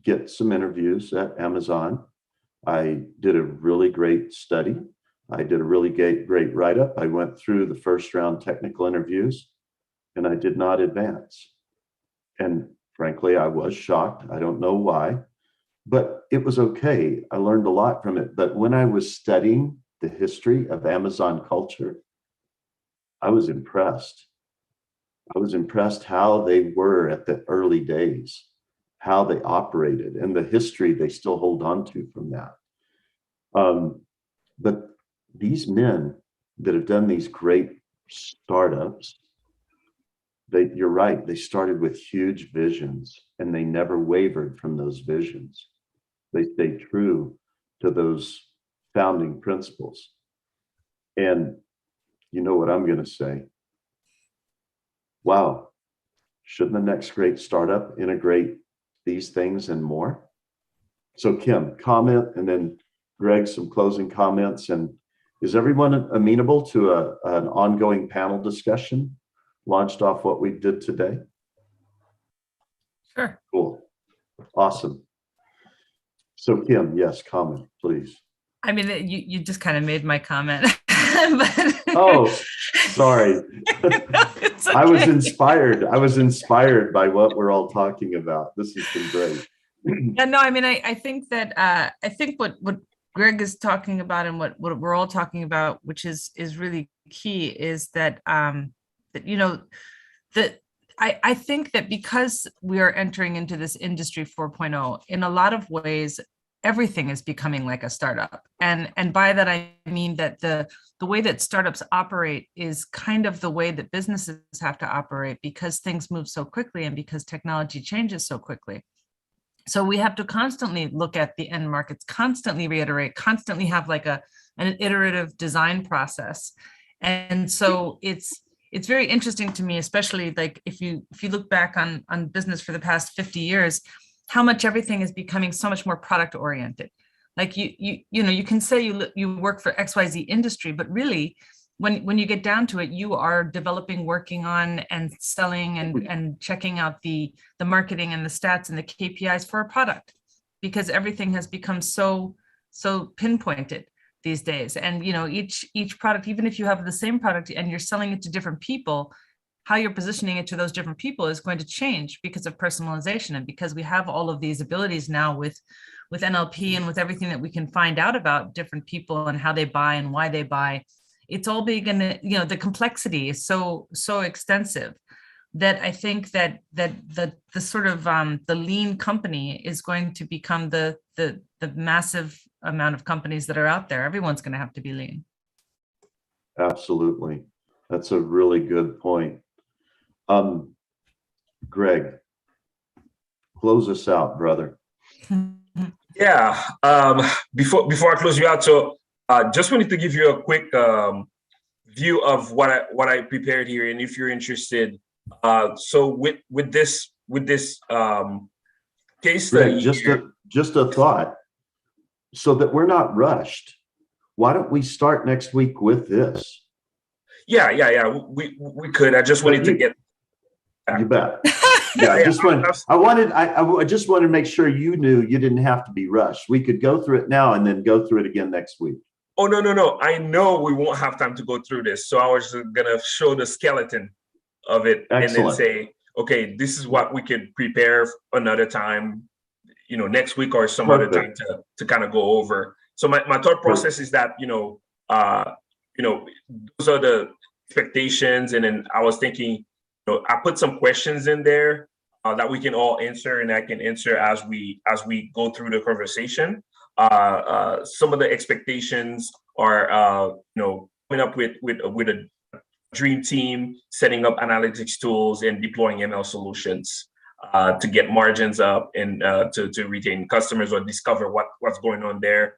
get some interviews at Amazon. I did a really great study. I did a really great write-up. I went through the first round technical interviews and I did not advance. And frankly, I was shocked. I don't know why, but it was okay. I learned a lot from it. But when I was studying the history of Amazon culture, I was impressed. I was impressed how they were at the early days, how they operated, and the history they still hold on to from that. But these men that have done these great startups, you're right, they started with huge visions and they never wavered from those visions. They stayed true to those founding principles. And you know what I'm going to say? Wow, shouldn't the next great startup integrate these things and more? So Kim, comment, and then Greg, some closing comments. And is everyone amenable to an ongoing panel discussion launched off what we did today? Sure. Cool. Awesome. So Kim, yes, comment, please. I mean, you just kind of made my comment. But oh, sorry. It's okay. I was inspired by what we're all talking about. This has been great. Yeah, no, I mean, I think that I think what Greg is talking about and what we're all talking about, which is really key, is that that, you know, that I think that because we are entering into this industry 4.0, in a lot of ways, everything is becoming like a startup. And by that, I mean that the way that startups operate is kind of the way that businesses have to operate, because things move so quickly and because technology changes so quickly. So we have to constantly look at the end markets, constantly reiterate, constantly have like an iterative design process. And so it's very interesting to me, especially like if you look back on business for the past 50 years, how much everything is becoming so much more product oriented. Like you know, you can say you work for XYZ industry, but really when you get down to it, you are developing, working on, and selling and checking out the marketing and the stats and the KPIs for a product, because everything has become so pinpointed these days. And you know, each product, even if you have the same product and you're selling it to different people, how you're positioning it to those different people is going to change because of personalization, and because we have all of these abilities now with NLP and with everything that we can find out about different people and how they buy and why they buy. It's all big, and you know, the complexity is so extensive that I think that the sort of the lean company is going to become the massive amount of companies that are out there. Everyone's going to have to be lean. Absolutely. That's a really good point. Greg, close us out, brother. Yeah. Before I close you out, so just wanted to give you a quick view of what I prepared here, and if you're interested. So with this case study, Greg, just a thought, so that we're not rushed. Why don't we start next week with this? Yeah. We could. I just wanted to get. You bet. Yeah, I just wanted to make sure you knew you didn't have to be rushed. We could go through it now and then go through it again next week. Oh, no. I know we won't have time to go through this. So I was gonna show the skeleton of it. Excellent. And then say, okay, this is what we could prepare another time, you know, next week or some Perfect. Other time to kind of go over. So my thought process is that, those are the expectations. And then I was thinking, I put some questions in there that we can all answer, and I can answer as we go through the conversation. Some of the expectations are, coming up with a dream team, setting up analytics tools and deploying ML solutions to get margins up and to retain customers or discover what's going on there.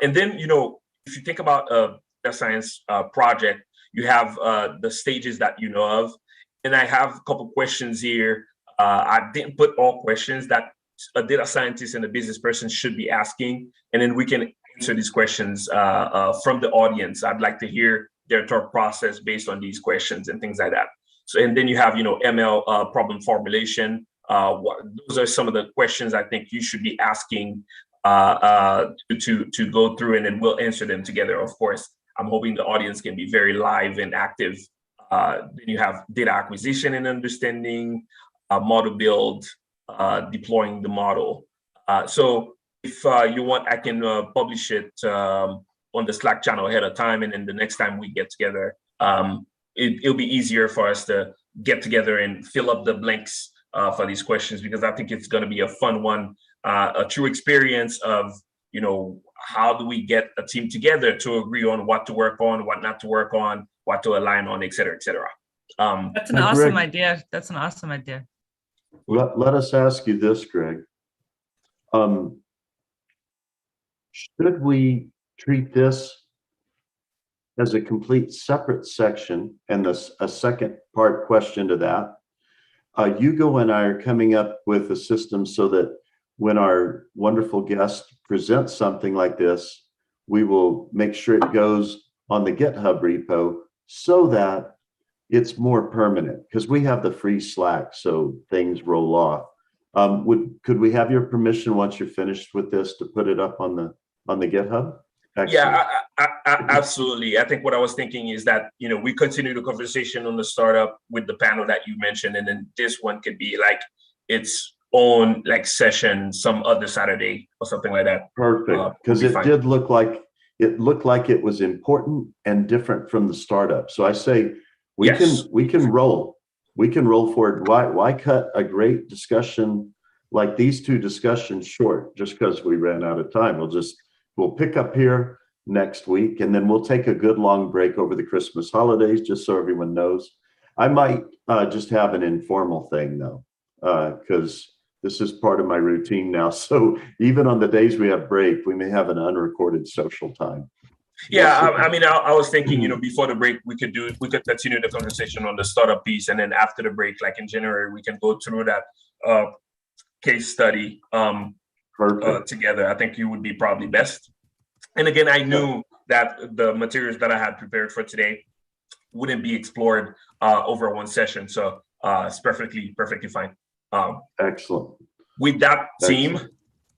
And then, if you think about a data science project, you have the stages that you know of. And I have a couple questions here. I didn't put all questions that a data scientist and a business person should be asking. And then we can answer these questions from the audience. I'd like to hear their thought process based on these questions and things like that. So, and then you have, ML problem formulation. Those are some of the questions I think you should be asking to go through, and then we'll answer them together. Of course, I'm hoping the audience can be very live and active. Then you have data acquisition and understanding, model build, deploying the model. So if you want, I can publish it on the Slack channel ahead of time, and then the next time we get together, it'll be easier for us to get together and fill up the blanks for these questions, because I think it's going to be a fun one, a true experience of, how do we get a team together to agree on what to work on, what not to work on, what to align on, et cetera, et cetera. That's an awesome idea. That's an awesome idea. Let us ask you this, Greg. Should we treat this as a complete separate section, and a second part question to that? Hugo and I are coming up with a system so that when our wonderful guest presents something like this, we will make sure it goes on the GitHub repo so that it's more permanent, because we have the free Slack, so things roll off. Could we have your permission once you're finished with this to put it up on the GitHub? Excellent. Yeah, absolutely. I think what I was thinking is that, we continue the conversation on the startup with the panel that you mentioned, and then this one could be like its own session some other Saturday or something like that. Perfect, because it did look like it was important and different from the startup. So I say we can roll forward. Why cut a great discussion like these two discussions short just because we ran out of time? We'll pick up here next week, and then we'll take a good long break over the Christmas holidays, just so everyone knows. I might just have an informal thing though, because this is part of my routine now. So even on the days we have break, we may have an unrecorded social time. Yeah, I was thinking, before the break, we could continue the conversation on the startup piece, and then after the break, like in January, we can go through that case study together. I think you would be probably best. And again, I knew that the materials that I had prepared for today wouldn't be explored over one session, so it's perfectly fine. Excellent. With that team,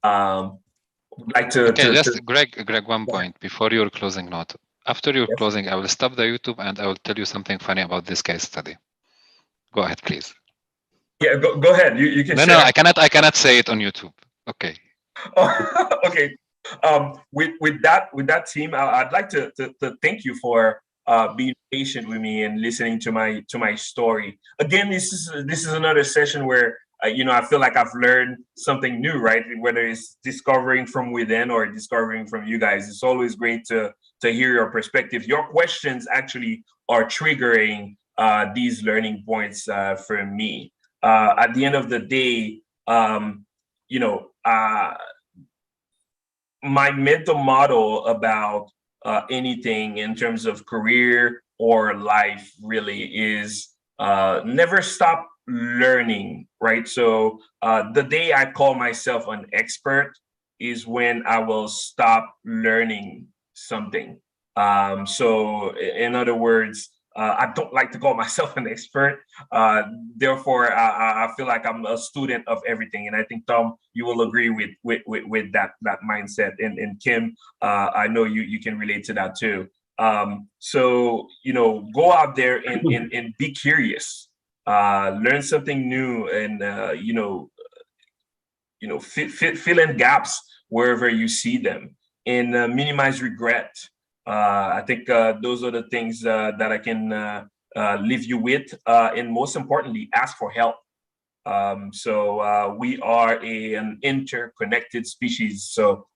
would like to. Okay, Greg, one point before your closing note. After your closing, I will stop the YouTube and I will tell you something funny about this case study. Go ahead, please. Yeah, go ahead. You can. No, I cannot say it on YouTube. Okay. Okay. With that team, I'd like to thank you for being patient with me and listening to my story. Again, this is another session where I feel like I've learned something new, right? Whether it's discovering from within or discovering from you guys, it's always great to hear your perspective. Your questions actually are triggering these learning points for me. At the end of the day, my mental model about anything in terms of career or life really is never stop learning, right? So the day I call myself an expert is when I will stop learning something. So in other words, I don't like to call myself an expert. Therefore, I feel like I'm a student of everything. And I think, Tom, you will agree with that mindset. And Kim, I know you can relate to that too. So, go out there and be curious, learn something new, and, fill in gaps wherever you see them, and minimize regret. I think those are the things that I can leave you with, and most importantly, ask for help. We are an interconnected species, so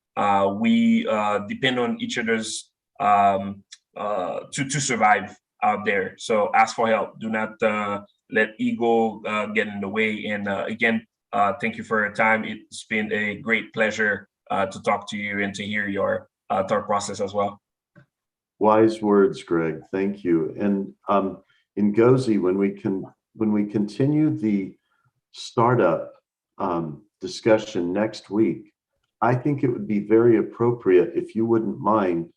we depend on each other's to survive out there. So ask for help. Do not let ego get in the way. And again, thank you for your time. It's been a great pleasure to talk to you and to hear your thought process as well. Wise words, Greg. Thank you. And in Ngozi, when we continue the startup discussion next week, I think it would be very appropriate if you wouldn't mind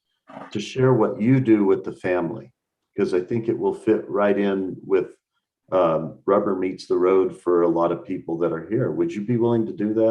to share what you do with the family, because I think it will fit right in with rubber meets the road for a lot of people that are here. Would you be willing to do that?